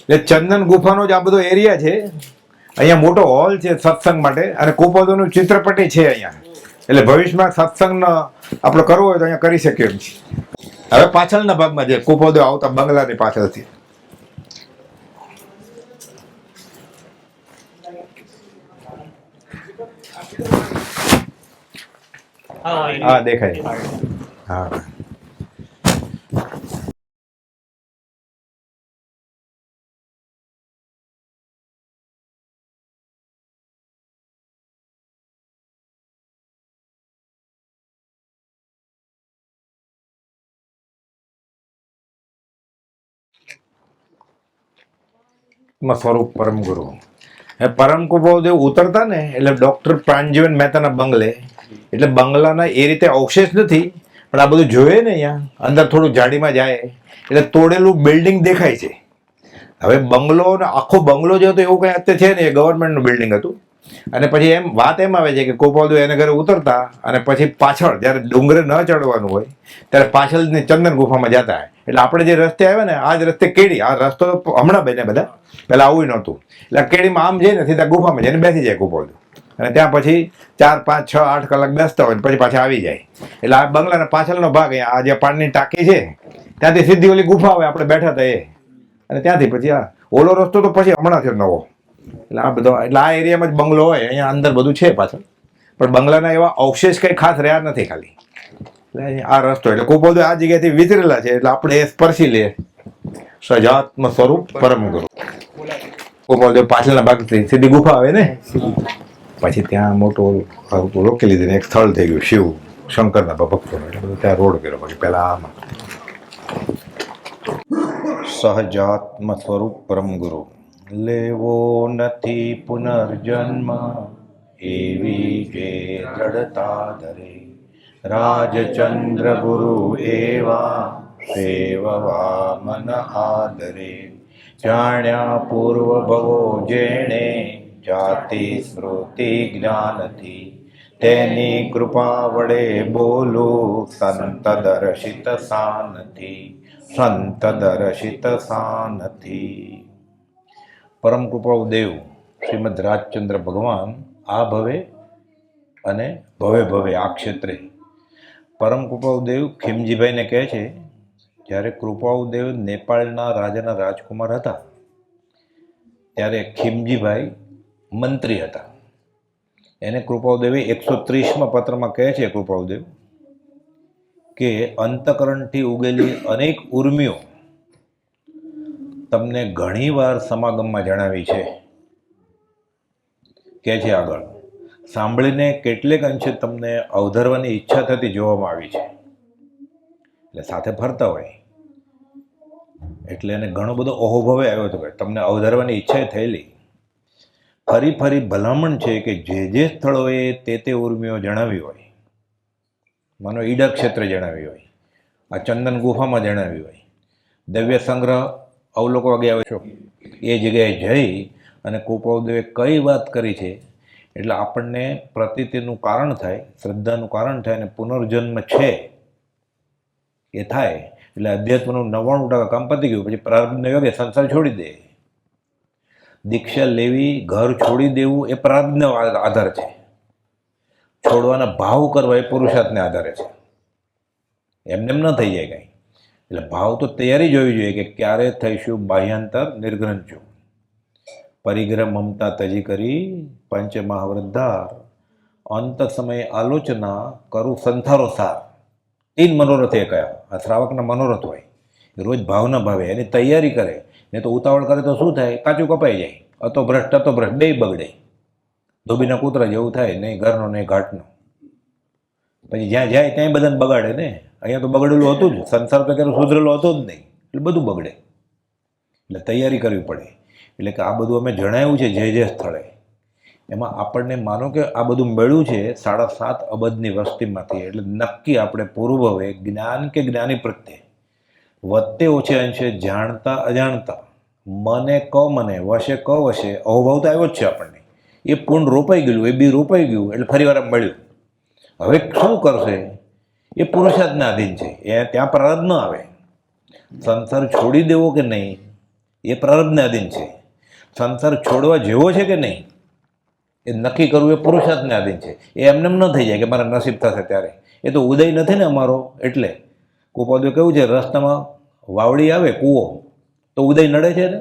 એટલે ચંદન ગુફાનો જ આ બધો એરિયા છે. અહીંયા મોટો હોલ છે સત્સંગ માટે, અને કુપોદોનું ચિત્રપટી છે અહીંયા. એટલે ભવિષ્યમાં સત્સંગનો આપણે કરવો હોય તો અહીંયા કરી શકીએ એમ છે. હવે પાછળના ભાગમાં જે કુપોદો આવતા બંગલાની પાછળથી, હા દેખાય. હા, સ્વરૂપ પરમ ગુરુ. પરમ કુપોદેવ ઉતરતા ને એટલે ડોક્ટર પ્રાણજીવન મહેતાના બંગલે, એટલે બંગલાના એ રીતે અવશેષ નથી, પણ આ બધું જોઈએ ને અહીંયા અંદર થોડું જાડીમાં જાય એટલે તોડેલું બિલ્ડિંગ દેખાય છે. હવે બંગલો ને આખો બંગલો જે હતો એવું કઈ અત્યારે છે ને, એ ગવર્મેન્ટનું બિલ્ડિંગ હતું. અને પછી એમ વાત એમ આવે છે કે કુપોદેવ એને ઘરે ઉતરતા અને પછી પાછળ જ્યારે ડુંગરે ન ચડવાનું હોય ત્યારે પાછળની ચંદન ગુફામાં જતા. એટલે આપણે જે રસ્તે આવ્યા ને આ જ રસ્તે કેડી, આ રસ્તો હમણાં બને બધા, પેલા આવું નહોતું. એટલે કેડીમાં આમ જઈને સીધા ગુફામાં જઈને બેસી જાય કુપોદેવ, અને ત્યાં પછી 4, 5, 6, 8 કલાક બેસતા હોય પછી પાછા આવી જાય. એટલે આ બંગલાના પાછળનો ભાગ, આ જે પાણીની ટાંકી છે ત્યાંથી સીધી ઓલી ગુફા હોય આપણે બેઠા હતા એ, અને ત્યાંથી પછી આ ઓલો રસ્તો તો પછી હમણાં થયો નવો. એટલે આ બધો, એટલે આ એરિયામાં જ બંગલો હોય, અહીંયા અંદર બધું છે પાછળ, પણ બંગલાના એવા અવશેષ કંઈ ખાસ રહ્યા નથી ખાલી. એટલે આ રસ્તો, એટલે કુપોદેવ આ જગ્યાથી વિતરેલા છે, એટલે આપણે એ સ્પર્શી લઈએ. સજાત્મ સ્વરૂપ પરમ ગુરુ. કુપોદેવ પાછળના ભાગથી સીધી ગુફા આવે ને, પછી ત્યાં મોટું રોકી લીધું એક સ્થળ થઈ ગયું શિવ શંકરના ભક્તોનું, એટલે બધું ત્યાં રોડ કર્યો. પછી પેલા આમાં સહજાત્મ સ્વરૂપ પરમ ગુરુ. લેવો નથી પુનર્જન્મ એવી જે દ્રઢતા ધરે, રાજચંદ્ર ગુરુ એવા સેવવા મન આદરે, જાણ્યા પૂર્વ ભવો જેણે જાતિ સ્મૃતિ જ્ઞાનથી, તેની કૃપા વડે બોલું સંત દર્શિત સાનથી, સંત દર્શિત સાનથી. પરમ કૃપાળુ દેવ શ્રીમદ રાજચંદ્ર ભગવાન આ ભવે અને ભવે ભવે આ ક્ષેત્રે. પરમ કૃપાળુ દેવ ખીમજીભાઈને કહે છે, જ્યારે કૃપાળુ દેવ નેપાળના રાજાના રાજકુમાર હતા ત્યારે ખીમજીભાઈ મંત્રી હતા. એને કૃપાળુ દેવે 130માં પત્રમાં કહે છે કૃપાળુ દેવ કે અંતકરણથી ઉગેલી અનેક ઉર્મિઓ તમને ઘણીવાર સમાગમમાં જણાવી છે. કે છે આગળ, સાંભળીને કેટલેક અંશે તમને અવધરવાની ઈચ્છા થતી જોવામાં આવી છે. એટલે સાથે ફરતા હોય એટલે એને ઘણો બધો ઓહોભવે આવ્યો હતો કે તમને અવધરવાની ઈચ્છા થયેલી. ફરી ફરી ભલામણ છે કે જે સ્થળોએ તે ઉર્મિઓ જણાવી હોય, માનો ઈડર ક્ષેત્રે જણાવી હોય, આ ચંદન ગુફામાં જણાવી હોય, દિવ્ય સંગ્રહ અવલોકવા ગયા છો એ જગ્યાએ જઈ અને કૃપાળુ દેવે કઈ વાત કરી છે એટલે આપણને પ્રતીતિનું કારણ થાય, શ્રદ્ધાનું કારણ થાય, અને પુનર્જન્મ છે એ થાય. એટલે અધ્યાત્મનું 99% કામ પતી ગયું. પછી પ્રારબ્ધના યોગે સંસાર છોડી દે. દીક્ષા લેવી, ઘર છોડી દેવું એ પ્રારબ્ધના આધાર છે. છોડવાના ભાવ કરવા એ પુરુષાર્થને આધારે છે. એમને એમ ન થઈ જાય કાંઈ. એટલે ભાવ તો તૈયારી જોવી જોઈએ કે ક્યારે થઈશું બાહ્યાંતર નિર્ગ્રંથું, પરિગ્રહ મમતા તજી કરી પંચમહાવૃદ્ધાર, અંત સમયે આલોચના કરું સંથારો સાર. 3 મનોરથ એ કયા, આ શ્રાવકના મનોરથ હોય, રોજ ભાવના ભાવે એની તૈયારી કરે. ને તો ઉતાવળ કરે તો શું થાય, કાચું કપાઈ જાય, અતો ભ્રષ્ટ બે બગડે, ધોબીના કૂતરા જેવું થાય, નહીં ઘરનો નહીં ઘાટનો. પછી જ્યાં જાય ત્યાં બધાને બગાડે ને. અહીંયા તો બગડેલું હતું જ, સંસાર તો ક્યારે સુધરેલો હતો જ નહીં, એટલે બધું બગડે. એટલે તૈયારી કરવી પડે. એટલે કે આ બધું અમે જણાવ્યું છે જે સ્થળે, એમાં આપણને માનો કે આ બધું મળ્યું છે 7.5 અબજની વસ્તીમાંથી. એટલે નક્કી આપણે પૂર્વભવે જ્ઞાન કે જ્ઞાની પ્રત્યે વધતે ઓછે અંશે જાણતા અજાણતા, મને મને વશે વશે અહોભાવ તો આવ્યો જ છે આપણને. એ પૂર્ણ રોપાઈ ગયેલું, એ બી રોપાઈ ગયું, એટલે ફરી વાર મળ્યું. હવે શું કરશે એ પુરુષાર્થના આધીન છે. એ ત્યાં પ્રારબ્ધ ન આવે. સંસાર છોડી દેવો કે નહીં એ પ્રારબ્ધને આધીન છે. સંસાર છોડવા જેવો છે કે નહીં એ નક્કી કરવું એ પુરુષાર્થને આધીન છે. એ એમને ન થઈ જાય કે મારા નસીબ થશે ત્યારે. એ તો ઉદય નથી ને અમારો. એટલે કુપોદે કેવું છે, રસ્તામાં વાવડી આવે કૂવો તો ઉદય નડે છે ને,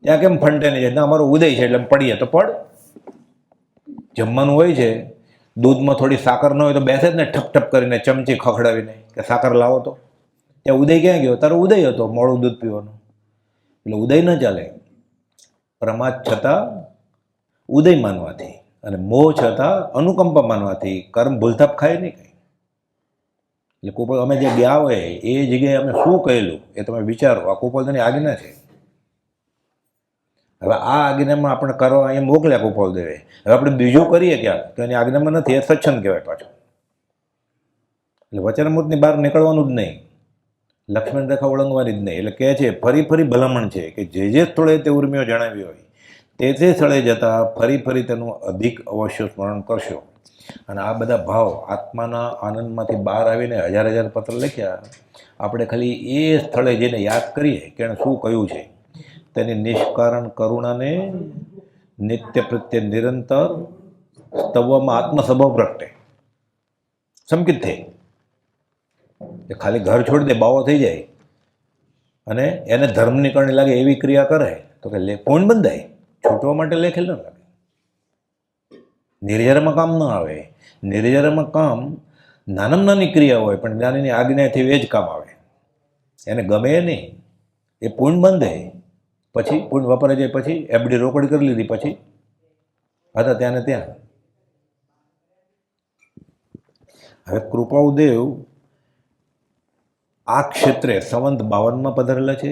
ત્યાં કેમ ફંટે નહીં જાય? ના, અમારો ઉદય છે એટલે પડીએ તો પડ. જમવાનું હોય છે, દૂધમાં થોડી સાકર ન હોય તો બેસે જ ને ઠપ ઠપ કરીને ચમચી ખખડાવીને કે સાકર લાવો તો. ત્યાં ઉદય ક્યાં ગયો? તારો ઉદય હતો મોડું દૂધ પીવાનું. એટલે ઉદય ન ચાલે. પ્રમાદ છતાં ઉદય માનવાથી અને મોહ છતાં અનુકંપા માનવાથી કર્મ ભૂલથાપ ખાય નહીં કંઈ. એટલે કુપોલ અમે જે ગયા હોય એ જગ્યાએ અમે શું કહેલું એ તમે વિચારો. આ કુપોલની આજ્ઞા છે. હવે આ આજ્ઞામાં આપણે કરવા અહીંયા મોકલ્યા કુપોલ દેવે. હવે આપણે બીજું કરીએ ક્યાંક તો એની આજ્ઞામાં નથી. એ સત્સંગ કહેવાય પાછું. એટલે વચનામૃતની બહાર નીકળવાનું જ નહીં, લક્ષ્મણ રેખા ઓળંગવાની જ નહીં. એટલે કહે છે ફરી ફરી ભલામણ છે કે જે સ્થળે તે ઉર્મિઓ જણાવી હોય તે સ્થળે જતાં ફરી ફરી તેનું અધિક અવશ્ય સ્મરણ કરશો. અને આ બધા ભાવ આત્માના આનંદમાંથી બહાર આવીને હજાર હજાર પત્ર લખ્યા. આપણે ખાલી એ સ્થળે જઈને યાદ કરીએ કે એણે શું કહ્યું છે. તેની નિષ્કારણ કરુણાને નિત્ય પ્રત્યે નિરંતર સ્તવવામાં આત્મસ્વભાવ પ્રગટે, સંકિત થઈ. એ ખાલી ઘર છોડી દે, બાવો થઈ જાય અને એને ધર્મની કરણી લાગે એવી ક્રિયા કરે તો કે કોણ બંધાય? છૂટવા માટે લેખેલ ન લાગે. નિર્જરામાં કામ ન આવે. નિર્જરામાં કામ નાનામાં નાની ક્રિયા હોય પણ જ્ઞાનીની આજ્ઞાથી એ જ કામ આવે. એને ગમે નહીં. એ પૂર્ણ બંધે પછી પૂર્ણ વપરાઈ જાય પછી એફડી રોકડી કરી લીધી પછી હતા ત્યાં ને ત્યાં. હવે કૃપાઉદેવ આ ક્ષેત્રે સંવંત 52માં પધારેલા છે,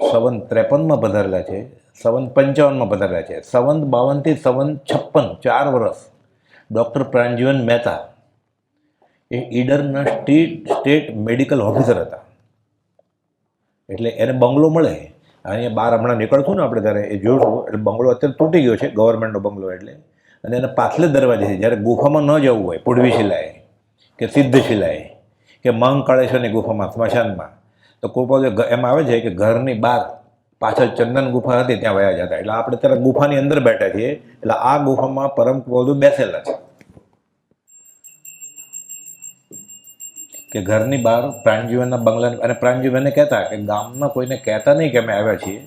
સંવંત 53માં પધારેલા છે, સંવંત 55માં પધારેલા છે. સંવંત 52 થી સંવંત 56 4 વર્ષ ડૉક્ટર પ્રાણજીવન મહેતા એ ઈડરના સ્ટેટ મેડિકલ ઓફિસર હતા. એટલે એને બંગલો મળે અહીંયા બહાર હમણાં નીકળશું ને આપણે ત્યારે એ જોઈશું. એટલે બંગલો અત્યારે તૂટી ગયો છે, ગવર્મેન્ટનો બંગલો. એટલે અને એને પાછલે દરવાજે છે. જ્યારે ગુફામાં ન જવું હોય પૂર્વી શિલાએ કે સિદ્ધ શિલાએ કે મહાકાળેશ્વરની ગુફામાં સ્મશાનમાં તો કૃપાલ એમ આવે છે કે ઘરની બહાર પાછળ ચંદન ગુફા હતી ત્યાં વયા જતા. એટલે આપણે ત્યારે ગુફાની અંદર બેઠા છીએ. એટલે આ ગુફામાં પરમ કૃપાલ બેસેલા છે કે ઘરની બહાર પ્રાણજીવનના બંગલા. અને પ્રાણજીવનને કહેતા કે ગામમાં કોઈને કહેતા નહીં કે અમે આવ્યા છીએ.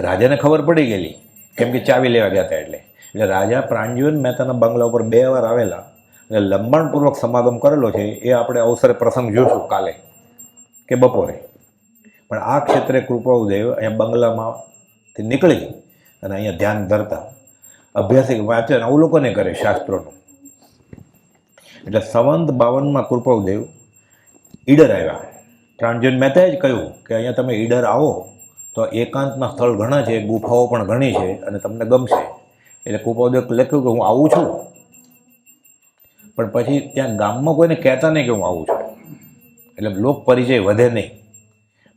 રાજાને ખબર પડી ગયેલી કેમ કે ચાવી લેવા ગયા હતા. એટલે રાજા પ્રાણજીવન મહેતાના બંગલા ઉપર 2 વાર આવેલા અને લંબાણપૂર્વક સમાગમ કરેલો છે. એ આપણે અવસરે પ્રસંગ જોઈશું કાલે કે બપોરે. પણ આ ક્ષેત્રે કૃપાઉદેવ અહીંયા બંગલામાંથી નીકળી અને અહીંયા ધ્યાન ધરતા અભ્યાસિક વાંચન અવલોકને કરે શાસ્ત્રોનું. એટલે સંવંત 52માં કૃપાઉદેવ ઈડર આવ્યા. પ્રાણજીવન મહેતાએ જ કહ્યું કે અહીંયા તમે ઈડર આવો તો એકાંતના સ્થળ ઘણા છે, ગુફાઓ પણ ઘણી છે અને તમને ગમશે. એટલે કૃપાઉદેવ લખ્યું કે હું આવું છું, પણ પછી ત્યાં ગામમાં કોઈને કહેતા નહીં કે હું આવું છું. એટલે લોક પરિચય વધે નહીં.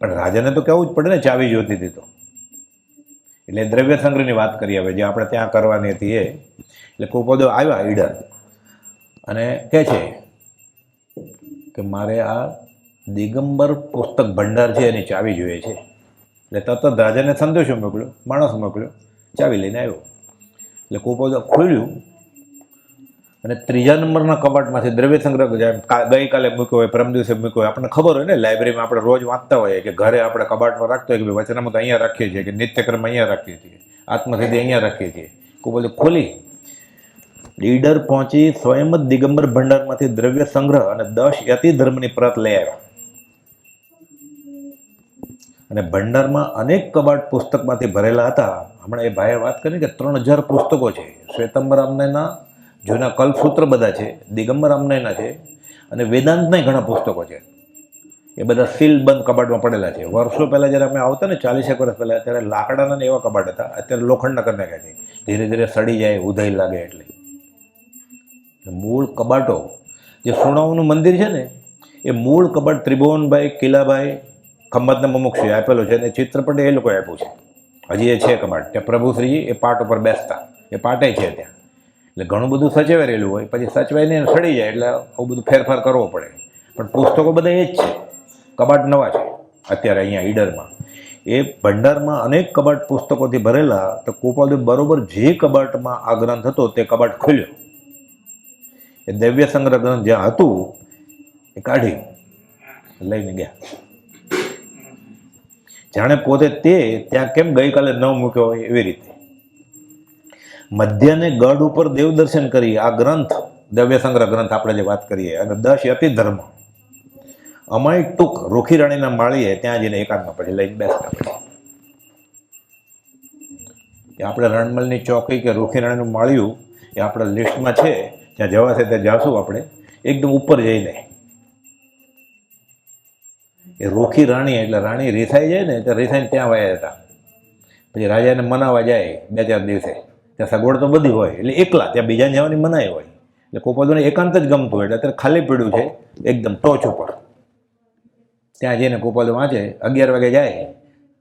પણ રાજાને તો કહેવું જ પડે ને, ચાવી જોતી હતી તો. એટલે દ્રવ્ય સંગ્રહની વાત કરી હવે જે આપણે ત્યાં કરવાની હતી એ. એટલે કૃપાઉદેવ આવ્યા ઈડર અને કહે છે કે મારે આ દિગંબર પુસ્તક ભંડાર છે એની ચાવી જોઈએ છે. એટલે તરત જ રાજાને સંદેશો મોકલ્યો, માણસ મોકલ્યો, ચાવી લઈને આવ્યો. એટલે કૃપાઉદેવ ખોલ્યું અને 3જા નંબરના કબાટમાંથી દ્રવ્ય સંગ્રહ ગઈકાલે મૂક્યો હોય, પરમ દિવસે મૂક્યો હોય. આપણને ખબર હોય ને, લાઇબ્રેરીમાં આપણે રોજ વાંચતા હોઈએ કે ઘરે આપણે કબાટમાં રાખતા હોય કે ભાઈ વચનામૃત અહીંયા રાખીએ છીએ કે નિત્યક્રમ અહીંયા રાખીએ છીએ, આત્મસિદ્ધિ અહીંયા રાખીએ છીએ. કૃપાઉદેવ ખોલી ઈડર પહોંચી સ્વયં જ દિગંબર ભંડારમાંથી દ્રવ્ય સંગ્રહ અને 10 યતિ ધર્મની પ્રત લઈ આવ્યા. અને ભંડારમાં અનેક કબાટ પુસ્તકમાંથી ભરેલા હતા. હમણાં એ ભાઈએ વાત કરી કે 3000 પુસ્તકો છે. શ્વેતંબર આમનાના જૂના કલ્પસૂત્ર બધા છે, દિગંબર આમનાના છે અને વેદાંતના ઘણા પુસ્તકો છે. એ બધા સીલ બંધ કબાટમાં પડેલા છે. વર્ષો પહેલાં જ્યારે અમે આવતા ને 40 વર્ષ પહેલાં, ત્યારે લાકડાના એવા કબાટ હતા. અત્યારે લોખંડના કરી નાખ્યા છે. ધીરે ધીરે સડી જાય, ઉધાઈ લાગે. એટલે મૂળ કબાટો જે સોનાઓનું મંદિર છે ને, એ મૂળ કબાટ ત્રિભુવનભાઈ કિલાભાઈ ખંભાતના મુમુક્ષુએ આપેલો છે. અને ચિત્રપટ એ લોકોએ આપ્યું છે. હજી એ છે કબાટ. ત્યાં પ્રભુશ્રીજી એ પાટ ઉપર બેસતા, એ પાટે છે ત્યાં. એટલે ઘણું બધું સચવાઈ રહેલું હોય, પછી સચવાઈને સડી જાય એટલે આવું બધું ફેરફાર કરવો પડે. પણ પુસ્તકો બધા એ જ છે. કબાટ નવા છે અત્યારે અહીંયા ઈડરમાં. એ ભંડારમાં અનેક કબાટ પુસ્તકોથી ભરેલા. તો ગોપાલદેવ બરોબર જે કબાટમાં આ ગ્રંથ હતો તે કબાટ ખોલ્યો. એ દિવ્ય સંગ્રહ ગ્રંથ જ્યાં હતું એ કાઢી લઈને ગયા. જાણે પોતે તે ત્યાં કેમ ગઈકાલે ન મૂક્યો હોય એવી રીતે. મધ્યને ગઢ ઉપર દેવ દર્શન કરી આ ગ્રંથ દિવ્ય સંગ્રહ ગ્રંથ આપણે જે વાત કરીએ, અને 10 અતિ ધર્મ અમાય ટૂંક રોખી રાણીના માળીએ ત્યાં જઈને એકાંતમાં પછી લઈને બેસતા. પછી આપણે રણમલની ચોકી કે રોખી રાણીનું માળિયું એ આપણા લિસ્ટમાં છે. ત્યાં જવાશે ત્યાં જાશું આપણે એકદમ ઉપર જઈને. એ રોખી રાણી એટલે રાણી રીસાઈ જાય ને તો રીસાઈને ત્યાં વયા હતા. પછી રાજાને મનાવવા જાય 2-4 દિવસે. ત્યાં સગવડ તો બધી હોય એટલે એકલા, ત્યાં બીજાને જવાની મનાઈ હોય. એટલે ગોપાલદેવને એકાંત જ ગમતું હોય એટલે અત્યારે ખાલી પડ્યું છે એકદમ ટોચ ઉપર. ત્યાં જઈને ગોપાલદેવ વાંચે. 11 વાગે જાય,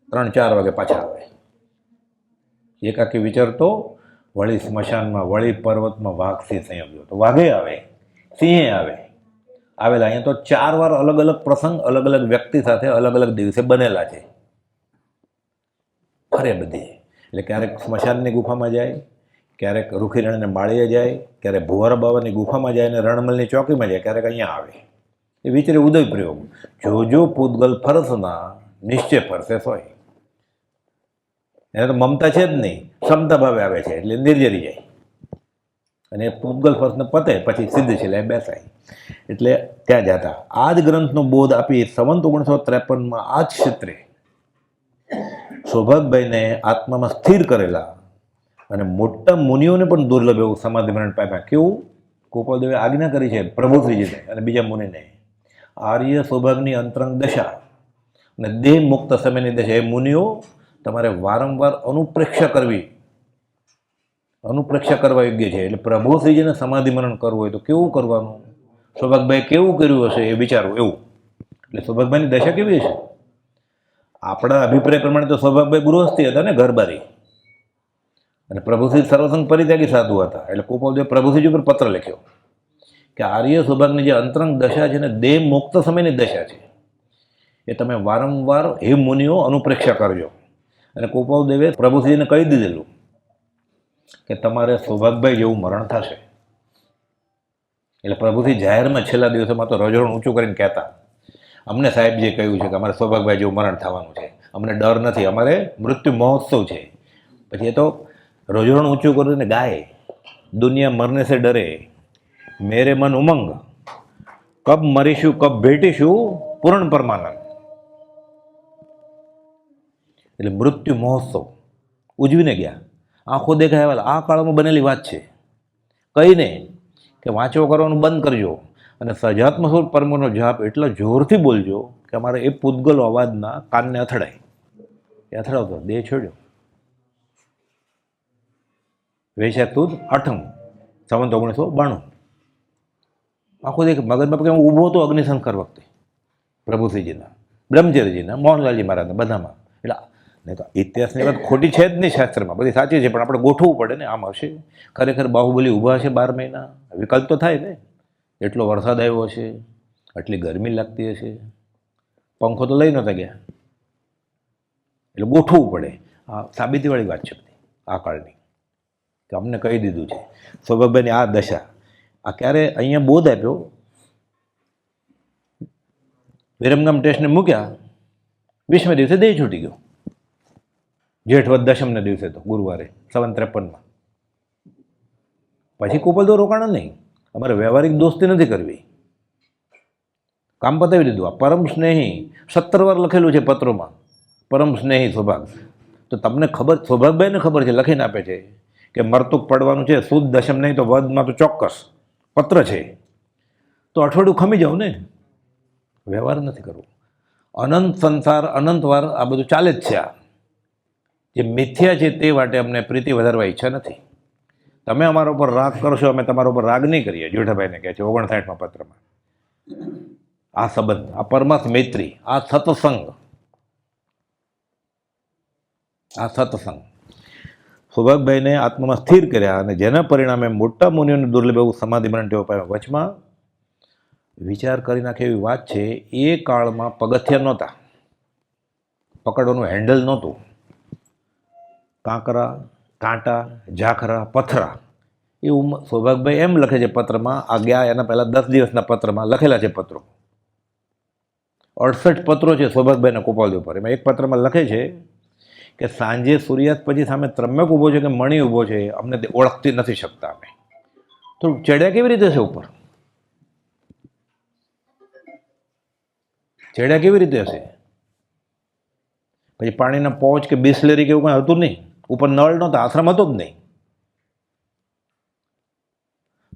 3-4 વાગે પાછા આવે. એકાકી વિચારતો વળી સ્મશાનમાં, વળી પર્વતમાં વાઘ સિંહ સંયોગ્યો. તો વાઘે આવે, સિંહે આવે. આવેલા અહીંયા તો 4 વાર અલગ અલગ પ્રસંગ અલગ અલગ વ્યક્તિ સાથે અલગ અલગ દિવસે બનેલા છે. ફરે બધી. એટલે ક્યારેક સ્મશાનની ગુફામાં જાય, ક્યારેક રૂખીરાણીને માળીએ જાય, ક્યારેક ભુવારા બાબાની ગુફામાં જાય અને રણમલની ચોકીમાં જાય, ક્યારેક અહીંયા આવે. એ વિચારે ઉદય પ્રયોગ. જો પૂતગલ ફરસના નિશ્ચય ફરસે સોય. એને તો મમતા છે જ નહીં, ક્ષમતા ભાવે આવે છે એટલે નિર્જરી જાય. અને પૂતગલ ફર્સ્ટને પતે પછી સિદ્ધ શિલાએ બેસાય. એટલે ત્યાં જતા આ જ ગ્રંથનો બોધ આપી સંવંત 1953માં આ જ ક્ષેત્રે સૌભાગભાઈને આત્મામાં સ્થિર કરેલા અને મોટા મુનિઓને પણ દુર્લભ એવું સમાધિ મરણ પામ્યા. કેવું? ગોપાલદેવે આજ્ઞા કરી છે પ્રભુશ્રીજીને અને બીજા મુનિને, આર્ય સૌભાગની અંતરંગ દશા અને દેહ મુક્ત સમયની દશા એ મુનિઓ તમારે વારંવાર અનુપ્રેક્ષા કરવા યોગ્ય છે. એટલે પ્રભુશ્રીજીને સમાધિ મરણ કરવું હોય તો કેવું કરવાનું? સૌભાગભાઈ કેવું કર્યું હશે એ વિચારવું એવું. એટલે સૌભાગભાઈની દશા કેવી હશે? આપણા અભિપ્રાય પ્રમાણે તો સૌભાગભાઈ ગૃહસ્થી હતા ને, ઘરબારી. અને પ્રભુશ્રી સર્વસંગ પરિત્યાગી સાધુ હતા. એટલે ગોપાલદેવ પ્રભુશ્રીજી પર પત્ર લખ્યો કે આર્ય સૌભાગની જે અંતરંગ દશા છે ને દેહ મુક્ત સમયની દશા છે, એ તમે વારંવાર હે મુનિઓ અનુપ્રેક્ષા કરજો. અને ગોપાલદેવે પ્રભુશ્રીજીને કહી દીધેલું કે તમારે સૌભાગભાઈ જેવું મરણ થશે. એટલે પ્રભુશ્રી જાહેરમાં છેલ્લા દિવસોમાં તો રજોડું ઊંચું કરીને કહેતા, અમને સાહેબજીએ કહ્યું છે કે અમારે સૌભાગભાઈ જેવું મરણ થવાનું છે, અમને ડર નથી, અમારે મૃત્યુ મહોત્સવ છે. પછી એ તો રજોડું ઊંચું કરીને ગાય, દુનિયા મરને સે ડરે મેરે મન ઉમંગ, કબ મરીશું કબ ભેટીશું પૂર્ણ પરમાનંદ. એટલે મૃત્યુ મહોત્સવ ઉજવીને ગયા. આંખો દેખાય આ કાળમાં બનેલી વાત છે. કહીને કે વાંચો કરવાનું બંધ કરજો અને સજાત્મ સ્વરૂપ પરમનો જાપ એટલા જોરથી બોલજો કે અમારે એ પૂતગલ અવાજના કાનને અથડાય. એ અથડાવતો દેહ છોડ્યો. વૈશાખ સુદ 8 સંવંત 1992. આખો દેખ મગજમાં કે હું ઊભો હતો અગ્નિસંસ્કાર વખતે પ્રભુશ્રીજીના, બ્રહ્મચર્યજીના, મોહનલાલજી મહારાજના, બધામાં. એટલે નહીં તો ઇતિહાસની વાત ખોટી છે જ નહીં, શાસ્ત્રમાં બધી સાચી છે, પણ આપણે ગોઠવવું પડે ને. આમ હશે ખરેખર બાહુબલી ઊભા હશે 12 મહિના, વિકલ્પ તો થાય ને. એટલો વરસાદ આવ્યો હશે, આટલી ગરમી લાગતી હશે, પંખો તો લઈ નહોતા ગયા. એટલે ગોઠવવું પડે. આ સાબિતીવાળી વાત છે બધી આ કાળની, કે અમને કહી દીધું છે સૌભાગભાઈની આ દશા. આ ક્યારે અહીંયા બોધ આપ્યો? વિરમગામ ટેસ્ટને મૂક્યા 20મે દિવસે દેહ છૂટી ગયો. જેઠ વદ દશમને દિવસે તો ગુરુવારે સંવંત 53માં. પછી ગોપાલદેવ રોકાણા નહીં. અમારે વ્યવહારિક દોસ્તી નથી કરવી, કામ પતાવી દીધું. આ પરમ સ્નેહી 17 વાર લખેલું છે પત્રોમાં, પરમ સ્નેહી સૌભાગ. તો તમને ખબર, સૌભાગભાઈને ખબર છે, લખીને આપે છે કે મરતુક પડવાનું છે, સુદ દશમ નહીં તો વધમાં તો ચોક્કસ પત્ર છે. તો અઠવાડિયું ખમી જાવ ને, વ્યવહાર નથી કરવો. અનંત સંસાર અનંત વાર આ બધું ચાલે જ છે. આ જે મિથ્યા છે તે માટે અમને પ્રીતિ વધારવા ઈચ્છા નથી. તમે અમારા ઉપર રાગ કરશો, અમે તમારા ઉપર રાગ નહીં કરીએ. જેઠાભાઈને કહે છે 59માં પત્રમાં. આ સંબંધ, આ પરમાર્થ મૈત્રી, આ સત્સંગ, સૌભાગભાઈને આત્મામાં સ્થિર કર્યા અને જેના પરિણામે મોટા મુનિઓને દુર્લભ એવું સમાધિ મરણ ટેવ પામ્યા. વચમાં વિચાર કરી નાખે એવી વાત છે, એ કાળમાં પગથિયા નહોતા. પકડવાનું હેન્ડલ નહોતું. કાંકરા, કાંટા, ઝાખરા, પથરા એવું સૌભાગભાઈ એમ લખે છે પત્રમાં. આ ગયા એના પહેલાં 10 દિવસના પત્રમાં લખેલા છે પત્રો. 68 પત્રો છે સૌભાગભાઈના કુપાલદેવ પર. એમાં એક પત્રમાં લખે છે કે સાંજે સૂર્યાસ્ત પછી સામે ત્રમ્યક ઊભો છે કે મણી ઊભો છે, અમને તે ઓળખતી નથી શકતા અમે. તો ચડ્યા કેવી રીતે છે ઉપર? ચડ્યા કેવી રીતે હશે? પછી પાણીના પોચ કે બિસ્લેરી કે એવું કંઈ હતું નહીં. ઉપર નળ નહોતા, આશ્રમ હતો જ નહીં.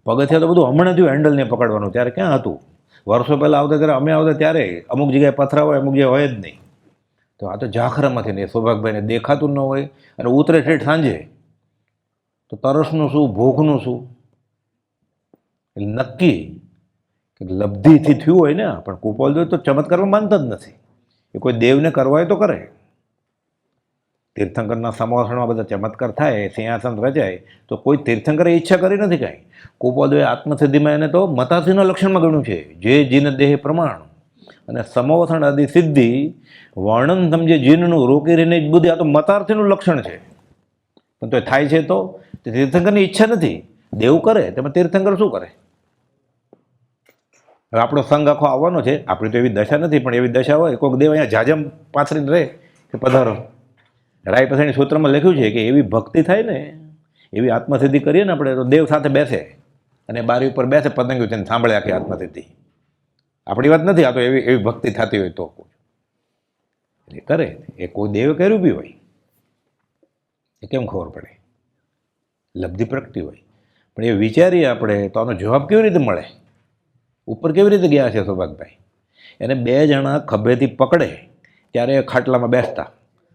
પગથિયા તો બધું હમણાં થયું હેન્ડલને પકડવાનું. ત્યારે ક્યાં હતું? વર્ષો પહેલાં આવતા ત્યારે અમે આવતા ત્યારે અમુક જગ્યાએ પથરા હોય, અમુક જગ્યાએ હોય જ નહીં. તો આ તો ઝાખરામાંથી નહીં. સૌભાગભાઈને દેખાતું ન હોય અને ઉતરે ઠેઠ સાંજે તો તરસનું શું, ભૂખનું શું? એટલે નક્કી કે લબ્ધિથી થયું હોય ને. પણ કુપાલદેવ તો ચમત્કારમાં માનતા જ નથી. એ કોઈ દેવને કરવા હોય તો કરે. તીર્થંકરના સમાસણમાં બધા ચમત્કાર થાય, સિંહાસન રચાય, તો કોઈ તીર્થંકરે ઈચ્છા કરી નથી કાંઈ. કુપાલદેવે આત્મસિદ્ધિમાં એને તો મતાસીના લક્ષણમાં ગણ્યું છે. જે જીન દેહ પ્રમાણ અને સમવસણ આદિ સિદ્ધિ વર્ણન સમજે જીનનું રોકી રહીને જ બુદ્ધિ. આ તો મતાર્થીનું લક્ષણ છે. પણ તો થાય છે તો તીર્થંકરની ઈચ્છા નથી. દેવ કરે તેમાં તીર્થંકર શું કરે? હવે આપણો સંઘ આખો આવવાનો છે. આપણી તો એવી દશા નથી, પણ એવી દશા હોય કોઈક દેવ અહીંયા જાજમ પાથરીને રહે કે પધારો. રાય પછાણી સૂત્રમાં લખ્યું છે કે એવી ભક્તિ થાય ને, એવી આત્મસિદ્ધિ કરીએ ને આપણે, તો દેવ સાથે બેસે અને બારી ઉપર બેસે પતંગિયું તેને સાંભળે આખી આત્મસિદ્ધિ. આપણી વાત નથી, આ તો એવી ભક્તિ થતી હોય તો એ કરે. એ કોઈ દેવે કર્યું બી હોય એ કેમ ખબર પડે? લબ્ધિ પ્રગટી હોય. પણ એ વિચારીએ આપણે તો આનો જવાબ કેવી રીતે મળે? ઉપર કેવી રીતે ગયા છે સૌભાગભાઈ? એને 2 જણા ખભેથી પકડે ત્યારે એ ખાટલામાં બેસતા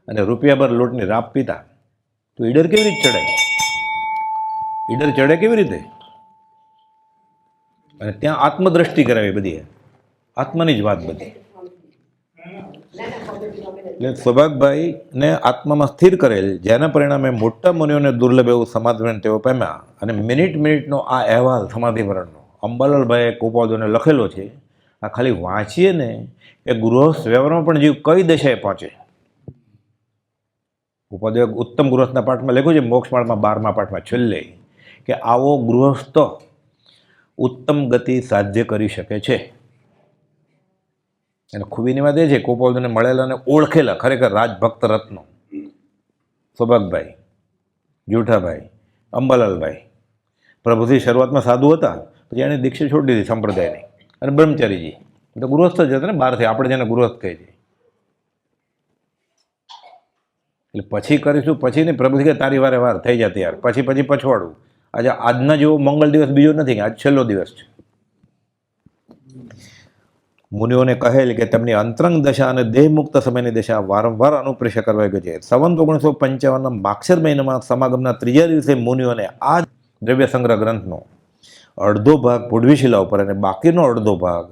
અને રૂપિયાભર લોટની રાપ પીતા. તો ઈડર કેવી રીતે ચડે? ઈડર ચડે કેવી રીતે? અને ત્યાં આત્મદ્રષ્ટિ કરાવી બધી, આત્માની જ વાત બધી. એટલે સૌભાગભાઈને આત્મામાં સ્થિર કરેલ, જેના પરિણામે મોટા મુનિઓને દુર્લભ એવું સમાધિવરણ તેઓ પામ્યા. અને મિનિટનો આ અહેવાલ સમાધિવરણનો અંબાલાલભાઈએ કુપાલદેવને લખેલો છે. આ ખાલી વાંચીએ ને કે ગૃહસ્થ વ્યવહારમાં પણ જીવ કઈ દશાએ પહોંચે. કુપાલદેવ ઉત્તમ ગૃહસ્થના પાઠમાં લખ્યું છે, મોક્ષમાળમાં 12મા પાઠમાં છેલ્લે, કે આવો ગૃહસ્થ ઉત્તમ ગતિ સાધ્ય કરી શકે છે. અને ખૂબીની વાત એ છે, કુપાલદેવને મળેલા અને ઓળખેલા ખરેખર રાજભક્ત રત્નો સૌભાગભાઈ, જુઠાભાઈ, અંબાલાલભાઈ. પ્રભુથી શરૂઆતમાં સાધુ હતા, પછી એણે દીક્ષા છોડી દીધી સંપ્રદાયની. અને બ્રહ્મચારીજી તો ગૃહસ્થ જ હતા ને, બહારથી આપણે જેને ગૃહસ્થ કહે છે. એટલે પછી કરીશું, પછી ને પ્રભુ કે તારી વારે વાર થઈ જતી યાર, પછી પછવાડું. આજે આજના જેવો મંગળ દિવસ બીજો નથી કે આજ છેલ્લો દિવસ છે. મુનિઓને કહેલ કે તેમની અંતરંગ દશા અને દેહમુક્ત સમયની દશા વારંવાર અનુપ્રેક્ષ કરવા ગઈ છે. સંવત 1955ના માક્ષર મહિનામાં સમાગમના 3જા દિવસે મુનિઓને આ દ્રવ્ય સંગ્રહ ગ્રંથનો અડધો ભાગ પુડવીશિલા ઉપર અને બાકીનો અડધો ભાગ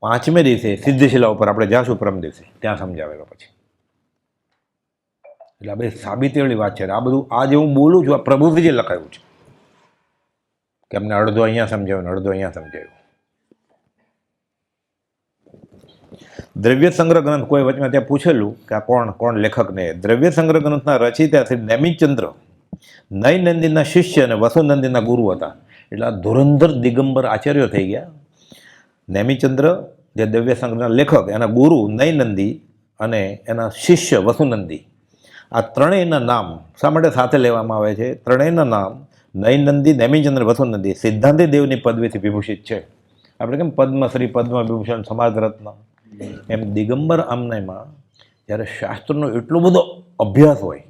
5મે દિવસે સિદ્ધશિલા ઉપર આપણે જાશું પરમ દિવસે ત્યાં સમજાવેલો. પછી એટલે આ બધી સાબિતીવાળી વાત છે. આ બધું આ જે હું બોલું છું આ પ્રભુથી જે લખાયું છે કે અમને અડધો અહીંયા સમજાવ્યું ને અડધો અહીંયા સમજાવ્યું. દ્રવ્ય સંગ્રહ ગ્રંથ કોઈ વચમાં ત્યાં પૂછેલું કે આ કોણ લેખકને? દ્રવ્ય સંગ્રહ ગ્રંથના રચયિતા શ્રી નેમિચંદ્ર નયનંદીના શિષ્ય અને વસુનંદીના ગુરુ હતા. એટલે આ ધુરંધર દિગંબર આચાર્યો થઈ ગયા. નેમિચંદ્ર જે દ્રવ્ય સંગ્રહના લેખક, એના ગુરુ નયનંદી અને એના શિષ્ય વસુનંદી. આ ત્રણેયના નામ શા માટે સાથે લેવામાં આવે છે? ત્રણેયના નામ નયનંદી, નેમિચંદ્ર, વસુનંદી સિદ્ધાંતિ દેવની પદવીથી વિભૂષિત છે. આપણે કેમ પદ્મશ્રી, પદ્મવિભૂષણ, સમાજ રત્ન, એમ દિગંબર આમનામાં જ્યારે શાસ્ત્રનો એટલો બધો અભ્યાસ હોય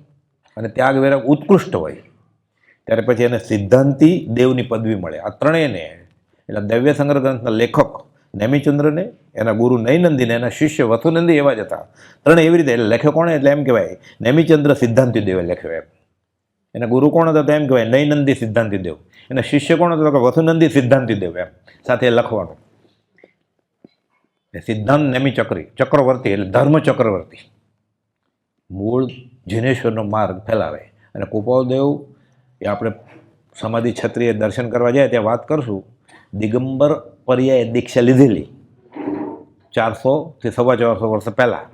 અને ત્યાગ વૈરાગ ઉત્કૃષ્ટ હોય ત્યારે પછી એને સિદ્ધાંતિ દેવની પદવી મળે. આ ત્રણેયને એટલે દ્રવ્ય સંગ્રહ ગ્રંથના લેખક નેમિચંદ્રને, એના ગુરુ નયનંદીને, એના શિષ્ય વસુનંદી એવા જ હતા. ત્રણે એવી રીતે. એટલે લેખે કોણે? એટલે એમ કહેવાય નેમિચંદ્ર સિદ્ધાંતિ દેવે લખ્યો એમ. એના ગુરુ કોણ હતા તો એમ કહેવાય નયનંદી સિદ્ધાંતિ દેવ. એના શિષ્ય કોણ હતો તો કે વસુનંદી સિદ્ધાંતિ દેવ. એમ સાથે લખવાનું. સિદ્ધાંત નેમી ચક્રવર્તી એટલે ધર્મ ચક્રવર્તી, મૂળ જિનેશ્વરનો માર્ગ ફેલાવે. અને કુપાલદેવ એ આપણે સમાધિ છત્રીએ દર્શન કરવા જાય ત્યાં વાત કરશું. દિગંબર પર્યાય દીક્ષા લીધેલી 400 થી 425 વર્ષ પહેલાં.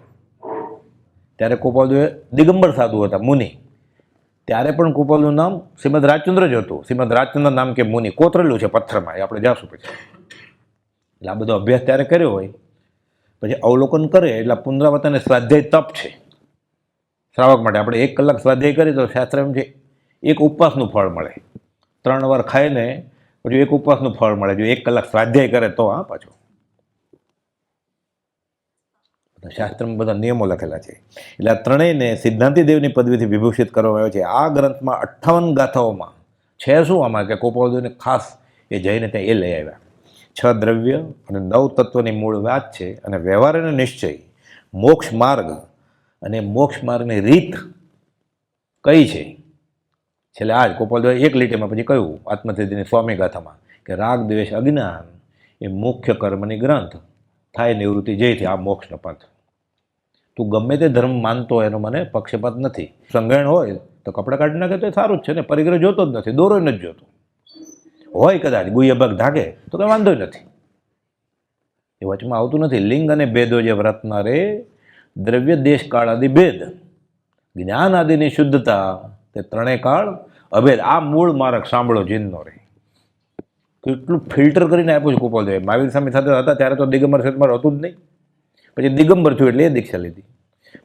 ત્યારે ગોપાલદેવે દિગંબર સાધુ હતા, મુનિ. ત્યારે પણ ગોપાલનું નામ શ્રીમદ રાજચંદ્ર જ હતું. શ્રીમદ રાજચંદ્ર નામ કે મુનિ કોતરેલું છે પથ્થરમાં, એ આપણે જાશું પછી. એટલે આ બધો અભ્યાસ ત્યારે કર્યો હોય, પછી અવલોકન કરે એટલે પુનરાવર્તન અને સ્વાધ્યાય તપ છે શ્રાવક માટે. આપણે 1 કલાક સ્વાધ્યાય કરીએ તો શાસ્ત્ર એમ છે એક ઉપવાસનું ફળ મળે. 3 વાર ખાઈને પછી એક ઉપવાસનું ફળ મળે જો 1 કલાક સ્વાધ્યાય કરે તો. હા, પાછો શાસ્ત્રમાં બધા નિયમો લખેલા છે. એટલે આ ત્રણેયને સિદ્ધાંતિ દેવની પદવીથી વિભૂષિત કરવામાં આવ્યો છે. આ ગ્રંથમાં 58 ગાથાઓમાં છે શું આમાં કે ગોપાલદેવને ખાસ એ જઈને ત્યાં એ લઈ આવ્યા. 6 દ્રવ્ય અને 9 તત્વની મૂળ વાત છે, અને વ્યવહાર અને નિશ્ચય, મોક્ષ માર્ગ અને મોક્ષ માર્ગની રીત કઈ છે. છેલ્લે આ જ ગોપાલદેવે એક લીટીમાં પછી કહ્યું આત્મસિદ્ધિની સ્વામી ગાથામાં કે રાગ દ્વેષ અજ્ઞાન એ મુખ્ય કર્મની ગ્રંથ, થાય નિવૃત્તિ જયથી આ મોક્ષનો પંથ. તું ગમે તે ધર્મ માનતો હોય એનો મને પક્ષપાત નથી. સંગણ હોય તો કપડાં કાઢી નાખે તો એ સારું જ છે ને, પરિગ્રહ જોતો જ નથી, દોરો નથી જોતો. હોય કદાચ ગુહ્ય ભાગ ઢાંકે તો કંઈ વાંધો નથી, એ વચમાં આવતું નથી. લિંગ અને ભેદો જે વ્રતના રે, દ્રવ્ય દેશ કાળ આદિ ભેદ, જ્ઞાન આદિની શુદ્ધતા તે ત્રણેય કાળ અભેદ. આ મૂળ માર્ગ સાંભળો જીનનો રે. કેટલું ફિલ્ટર કરીને આપ્યું છે ગોપાલદેવે. મહાવીર સ્વામી સાથે હતા ત્યારે તો દિગંબર ક્ષેત્રમાં હતું જ નહીં, પછી દિગંબર થયું એટલે એ દીક્ષા લીધી.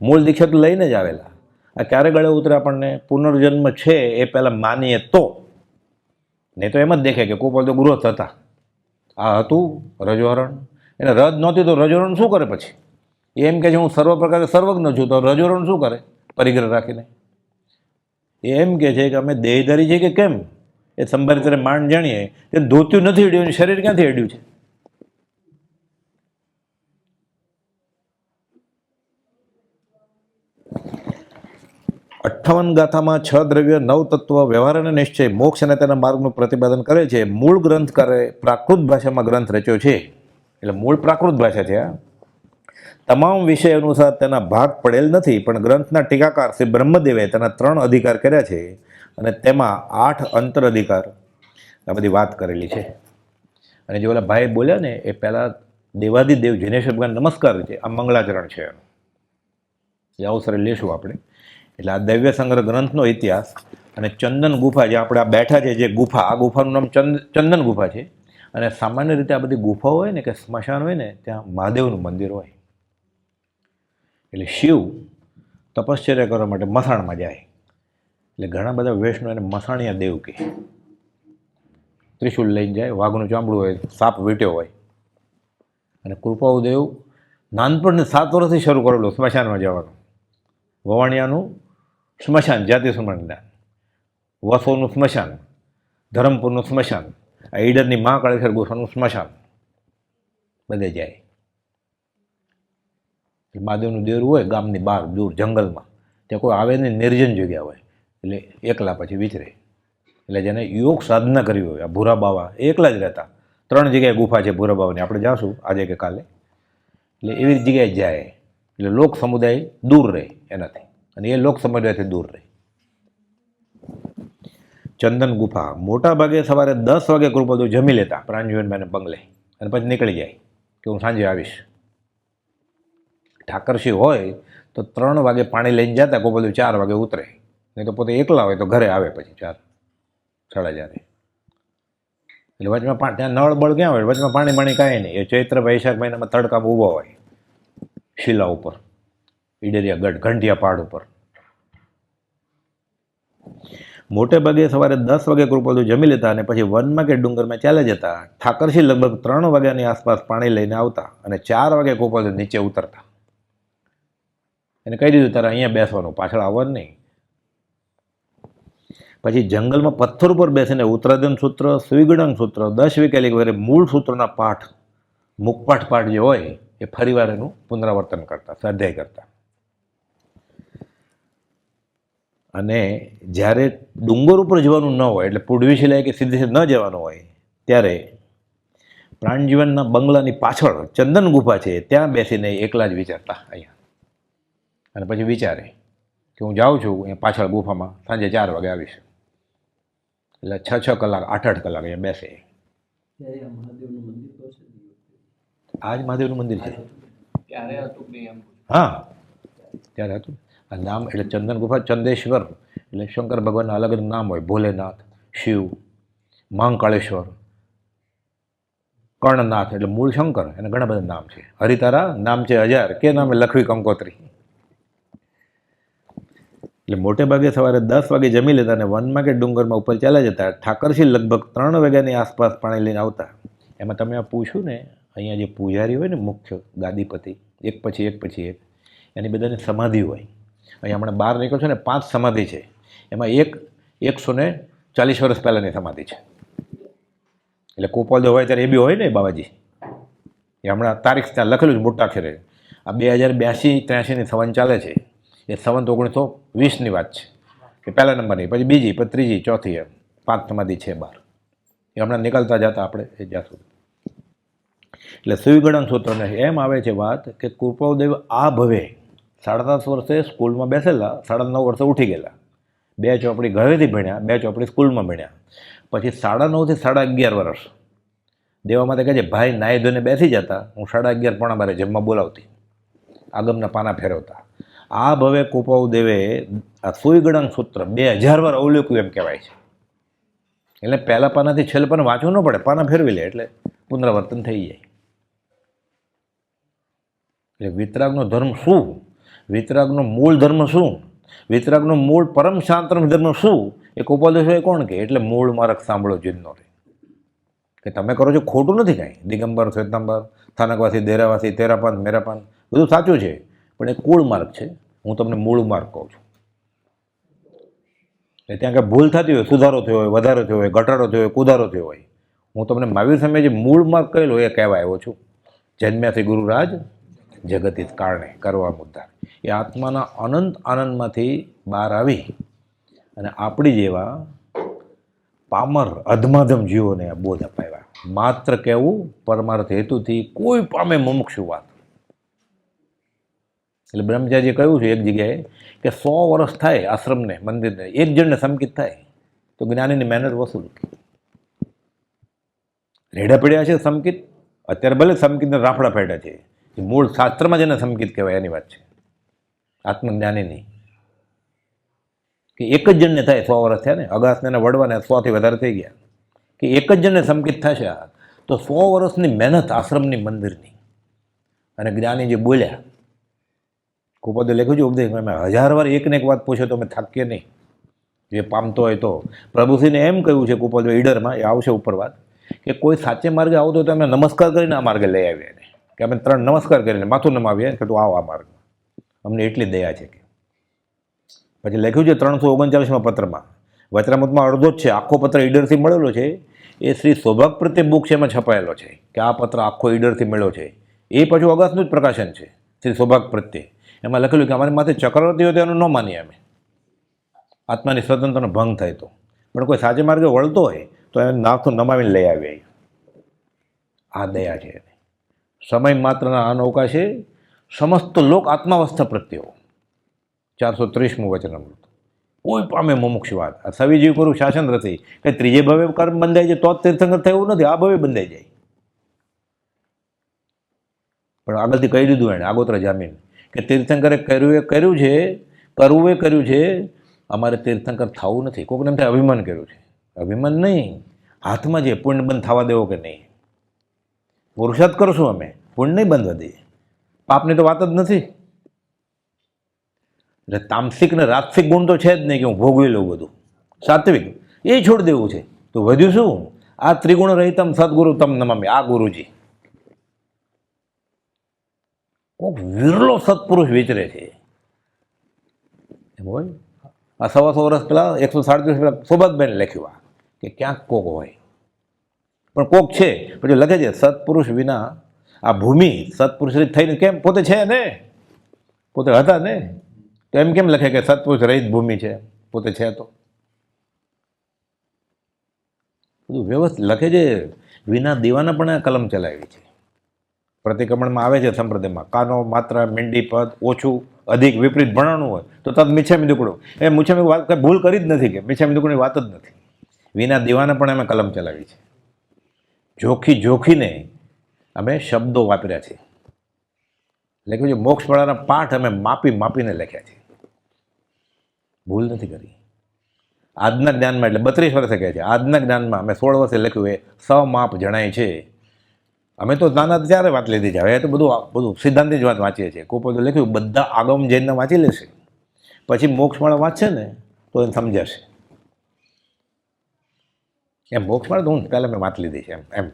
મૂળ દીક્ષા તો લઈને જ આવેલા. આ ક્યારે ગળે ઉતરે આપણને પુનર્જન્મ છે એ પહેલાં માનીએ તો, નહીં તો એમ જ દેખે કે ગોપાલદેવ ગૃહસ્થ હતા. આ હતું રજોહરણ, એને રજ નહોતી તો રજોહરણ શું કરે પછી? એમ કે છે હું સર્વ પ્રકારે સર્વજ્ઞ છું, તો રજોહરણ શું કરે પરિગ્રહ રાખીને? એમ કે છે કે અમે દેહધારી છે કે કેમ એ સંભારી ત્યારે માંડ જાણીએ કે ધોત્યું નથી અડ્યું, શરીર ક્યાંથી અડ્યું છે? અઠ્ઠાવન ગાથામાં 6 દ્રવ્ય 9 તત્વ વ્યવહાર અને નિશ્ચય મોક્ષ અને તેના માર્ગનું પ્રતિપાદન કરે છે. મૂળ ગ્રંથકારે પ્રાકૃત ભાષામાં ગ્રંથ રચ્યો છે, એટલે મૂળ પ્રાકૃત ભાષા છે. આ તમામ વિષય અનુસાર તેના ભાગ પડેલ નથી, પણ ગ્રંથના ટીકાકાર શ્રી બ્રહ્મદેવે તેના 3 અધિકાર કર્યા છે, અને તેમાં 8 અંતર અધિકાર આ બધી વાત કરેલી છે. અને જે ઓલા ભાઈ બોલ્યા ને એ પહેલાં દેવાદિદેવ જિનેશ્વર ભગવાન નમસ્કાર છે, આ મંગળાચરણ છે, એ અવસરે લેશું આપણે. એટલે આ દૈવ્ય સંગ્રહ ગ્રંથનો ઇતિહાસ અને ચંદન ગુફા જે આપણે આ બેઠા છે, જે ગુફા, આ ગુફાનું નામ ચંદન ગુફા છે. અને સામાન્ય રીતે આ બધી ગુફાઓ હોય ને કે સ્મશાન હોય ને ત્યાં મહાદેવનું મંદિર હોય. એટલે શિવ તપશ્ચર્યા કરવા માટે મસાણમાં જાય, એટલે ઘણા બધા વૈષ્ણવ એને મસાણિયા દેવ કહે. ત્રિશુલ લઈને જાય, વાઘનું ચામડું હોય, સાપ વીટ્યો હોય. અને કૃપાળુદેવ નાનપણને 7 વર્ષથી શરૂ કરેલું સ્મશાનમાં જવાનું. વવાણિયાનું સ્મશાન, જાતિ સ્મશાન, વસોનું સ્મશાન, ધરમપુરનું સ્મશાન, આ ઈડરની મહાકાળેશ્વર ગુફાનું સ્મશાન, બધે જાય. મહાદેવનું દેરું હોય ગામની બહાર દૂર જંગલમાં, ત્યાં કોઈ આવે નહીં, નિર્જન જગ્યા હોય, એટલે એકલા પછી વિચરે. એટલે જેને યોગ સાધના કરવી હોય, આ ભૂરા બાવા એકલા જ રહેતા. 3 જગ્યાએ ગુફા છે ભૂરા બાવાની, આપણે જાશું આજે કે કાલે. એટલે એવી જગ્યાએ જાય એટલે લોક સમુદાય દૂર રહે એનાથી, અને એ લોક સમુદાયથી દૂર રહે. ચંદન ગુફા મોટા ભાગે સવારે 10 વાગે કૃપાળુ જમી લેતા પ્રાંજુવનભાઈને બંગલે, અને પછી નીકળી જાય કે હું સાંજે આવીશ. ઠાકરશી હોય તો 3 વાગે પાણી લઈને જતા, ગોપાલદેવ 4 વાગે ઉતરે, નહીં તો પોતે એકલા હોય તો ઘરે આવે પછી 4, 4:30. એટલે વચમાં ત્યાં નળ બળ ક્યાં હોય, વચમાં પાણી કાંઈ નહીં. એ ચૈત્ર વૈશાખ મહિનામાં તડકામાં ઊભો હોય શિલા ઉપર, ઈડરિયા ગઢ ઘંટિયા પહાડ ઉપર. મોટે ભાગે સવારે 10 વાગે કૃપાળુ જમી લેતા અને પછી વનમાં કે ડુંગરમાં ચાલ્યા જતા. ઠાકરશી લગભગ 3 વાગ્યાની આસપાસ પાણી લઈને આવતા અને 4 વાગે કૃપાળુ નીચે ઉતરતા. એને કહી દીધું તારે અહીંયા બેસવાનું, પાછળ આવવાનું નહીં. પછી જંગલમાં પથ્થર ઉપર બેસીને ઉત્તરાધન સૂત્ર, સ્વિગડંગ સૂત્ર, 10 વિકેલી વગેરે મૂળ સૂત્રોના પાઠ, મુખપાઠ પાઠ જે હોય એ ફરીવાર એનું પુનરાવર્તન કરતા, સ્વાધ્યાય કરતા. અને જ્યારે ડુંગર ઉપર જવાનું ન હોય, એટલે પૂડવી શિલાએ કે સીધે ન જવાનું હોય, ત્યારે પ્રાણજીવનના બંગલાની પાછળ ચંદન ગુફા છે, ત્યાં બેસીને એકલા જ વિચારતા અહીંયા. અને પછી વિચારે કે હું જાઉં છું અહીંયા પાછળ ગુફામાં, સાંજે 4 વાગે આવીશ. એટલે 6 કલાક 8 કલાક અહીંયા બેસે. આ જ મહાદેવનું મંદિર છે. હા, ત્યારે હતું આ નામ એટલે ચંદન ગુફા ચંદેશ્વર એટલે શંકર ભગવાનના અલગ અલગ નામ હોય, ભોલેનાથ, શિવ, મહાકાળેશ્વર, કર્ણનાથ એટલે મૂળ શંકર, એને ઘણા બધા નામ છે. હરિતારા નામ છે હજાર, કે નામે લખવી કંકોત્રી. એટલે મોટે ભાગે સવારે 10 વાગે જમી લેતા અને વનમાં કે ડુંગરમાં ઉપર ચાલ્યા જતા. ઠાકરસિંહ લગભગ 3 વાગ્યાની આસપાસ પાણી લઈને આવતા. એમાં તમે આ પૂછ્યું ને, અહીંયા જે પૂજારી હોય ને મુખ્ય ગાદીપતિ, એક પછી એક એની બધાની સમાધિ હોય. અહીંયા હમણાં બહાર નીકળો છો ને 5 સમાધિ છે, એમાં એક 140 વર્ષ પહેલાંની સમાધિ છે. એટલે કોપાલદેવ હોય ત્યારે એ બી હોય ને બાબાજી, એ હમણાં તારીખ ત્યાં લખેલું છે મોટા અક્ષરે. આ 2082-83ની સંવત ચાલે છે, એ સંવત 1920ની વાત છે, કે પહેલા નંબરની, પછી બીજી, પછી ત્રીજી, ચોથી, એમ 5 સમાધિ છે બહાર. એ હમણાં નીકળતા જતા આપણે એ જ્યાં સુધી. એટલે શિવગણન સૂત્રને એમ આવે છે વાત કે કૃપાળદેવ આ ભવે 7.5 વર્ષે સ્કૂલમાં બેસેલા, 9.5 વર્ષે ઉઠી ગયેલા. 2 ચોપડી ઘરેથી ભણ્યા, 2 ચોપડી સ્કૂલમાં ભણ્યા. પછી 9.5 થી 11.5 વર્ષ દેવા માટે કહે છે ભાઈ નાહી ધોઈને બેસી જતા, હું 11:30 પોણા 12 જમવા બોલાવતી, આગમના પાના ફેરવતા. આ ભવે કૃપાળદેવે આ શિવગણન સૂત્ર 2000 વાર અવલોક્યું એમ કહેવાય છે. એટલે પહેલા પાનાથી છેલ્લે પાના વાંચવું ન પડે, પાના ફેરવી લે એટલે પુનરાવર્તન થઈ જાય. એટલે વિતરાગનો ધર્મ શું, વિતરાગનો મૂળ ધર્મ શું, વિતરાગનો મૂળ પરમ શાંતનો ધર્મ શું, એ કૃપાળદેવ કોણ કે? એટલે મૂળ માર્ગ સાંભળો જીનનો રે. કે તમે કરો છો ખોટું નથી કાંઈ, દિગંબર, શ્વેતાંબર, સ્થાનકવાસી, દેરાવાસી, તેરાપાન, મેરાપાન બધું સાચું છે, પણ એ કુળ માર્ગ છે. હું તમને મૂળ માર્ગ કહું છું. એટલે ત્યાં કાંઈ ભૂલ થતી હોય, સુધારો થયો હોય, વધારો થયો હોય, ઘટાડો થયો હોય, કુદારો થયો હોય, હું તમને મહાવીર સામે જે મૂળ માર્ગ કહેલો એ કહેવા આવ્યો છું. જન્મ્યાથી ગુરુરાજ જગતિત કારણે કરવા મુદ્દા. એ આત્માના અનંત આનંદમાંથી બહાર આવી અને આપણી જેવા પામર અધમાધમ જીવોને આ બોધ અપાવ્યા. માત્ર કહેવું પરમાર્થ હેતુથી કોઈ પામે મુમુક્ષુ વાત. એટલે બ્રહ્મચારીએ કહ્યું છે એક જગ્યાએ કે 100 વર્ષ થાય આશ્રમને, મંદિરને, એક જણને સંકિત થાય તો જ્ઞાનીની મહેનત વસૂલ. રેડા પડ્યા છે સંકિત, અત્યારે ભલે સંકિતને રાફડા ફેટ્યા છે, મૂળ શાસ્ત્રમાં જેને સંકિત કહેવાય એની વાત છે, આત્મજ્ઞાનીની. કે એક જ જણને થાય, 100 વર્ષ થયા ને, અગાસને વડવાને 100થી વધારે થઈ ગયા, કે એક જ જણને સંકિત થશે તો 100 વર્ષની મહેનત આશ્રમની, મંદિરની. અને જ્ઞાની જે બોલ્યા, કૃપાળદેવ લખ્યું છે ઉપદેશ, મેં 1000 વાર એકને એક વાત પૂછે તો અમે થાકીએ નહીં, જે પામતો હોય તો. પ્રભુશ્રીને એમ કહ્યું છે કૃપાળદેવ ઈડરમાં, એ આવશે ઉપર વાત, કે કોઈ સાચે માર્ગે આવતો હોય તો અમે નમસ્કાર કરીને આ માર્ગે લઈ આવીએ એને, કે અમે 3 નમસ્કાર કરીને માથું નમાવીએ કે તું આવ આ માર્ગમાં, અમને એટલી દયા છે. કે પછી લખ્યું છે 339માં પત્રમાં, વચરામૃતમાં અડધો જ છે, આખો પત્ર ઈડરથી મળેલો છે. એ શ્રી સૌભાગ્ય પ્રત્યે બુક છે, એમાં છપાયેલો છે કે આ પત્ર આખો ઈડરથી મળ્યો છે. એ પાછું અગાસનું જ પ્રકાશન છે શ્રી સૌભાગ્ય પ્રત્યે. એમાં લખેલું કે અમારી માથે ચક્રવર્તી હોય તો એનું ન માનીએ અમે, આત્માની સ્વતંત્રનો ભંગ થાય તો. પણ કોઈ સાચે માર્ગે વળતો હોય તો એને નાથું નમાવીને લઈ આવીએ. આ દયા છે. સમય માત્રના અનવકાશે સમસ્ત લોક આત્માવસ્થા પ્રત્યે. 430મું વચનામૃત. કોઈ પામે મુમુક્ષુવાદ. આ સવિજીવ કરું શાસન રથી, કે ત્રીજે ભવે કર્મ બંધાય છે તો જ તીર્થંકર થાય એવું નથી, આ ભવે બંધાઈ જાય. પણ આગળથી કહી દીધું એણે આગોતરા જામીન, કે તીર્થંકરે કર્યું છે, અમારે તીર્થંકર થવું નથી. કોઈકને એમ થાય અભિમાન કર્યું છે, અભિમાન નહીં, હાથમાં જે પુણ્ય બંધ થવા દેવો કે નહીં. પુરુષાર્થ કરશું અમે, પુણ્ય નહીં બંધવા દઈએ, પાપની તો વાત જ નથી. એટલે તામસિક ને રાજસિક ગુણ તો છે જ નહીં કે હું ભોગવી લઉં બધું. સાત્વિક એ છોડી દેવું છે. તો વધ્યું શું? આ ત્રિગુણ રહિતમ સદગુરુ તમ નમામિ. આ ગુરુજી કોક વિરલો સત્પુરુષ વિચરે છે. એમ હોય આ 100 વર્ષ પહેલાં 137 પહેલાં સૌભાગ્યભાઈને લખ્યું આ, કે ક્યાંક કોક હોય, પણ કોક છે. પછી લખે છે સત્પુરુષ વિના આ ભૂમિ સત્પુરુષ થઈને કેમ પોતે છે ને, પોતે હતા ને, તો એમ કેમ લખે કે સત્પુરુષ રહિત ભૂમિ છે, પોતે છે તો. બધું વ્યવસ્થિત લખે છે. વિના દીવાના પણ આ કલમ ચલાવી છે. પ્રતિક્રમણમાં આવે છે સંપ્રદાયમાં, કાનો માત્ર મીંડી પદ ઓછું અધિક વિપરીત ભણાવવાનું હોય તો તદ મિચ્છામી દુકડો. એ મિચ્છામી વાત કંઈ ભૂલ કરી જ નથી, કે મિચ્છામી દુકડોની વાત જ નથી. વિના દીવાના પણ અમે કલમ ચલાવી છે. જોખીને અમે શબ્દો વાપર્યા છે. લખ્યું છે મોક્ષવાળાના પાઠ અમે માપી માપીને લખ્યા છે, ભૂલ નથી કરી. આજના જ્ઞાનમાં એટલે 32 વર્ષે કહે છે, આજના જ્ઞાનમાં અમે 16 વર્ષે લખ્યું એ સમાપ જણાય છે. અમે તો નાના ત્યારે વાત લીધી છે, હવે તો બધું સિદ્ધાંતની જ વાત વાંચીએ છીએ. કોઈ બધું લખ્યું બધા આગમ જઈને વાંચી લેશે, પછી મોક્ષવાળા વાંચશે ને તો એને સમજાશે. એમ મોક્ષવાળા તો હું પહેલાં મેં વાત લીધી છે એમ.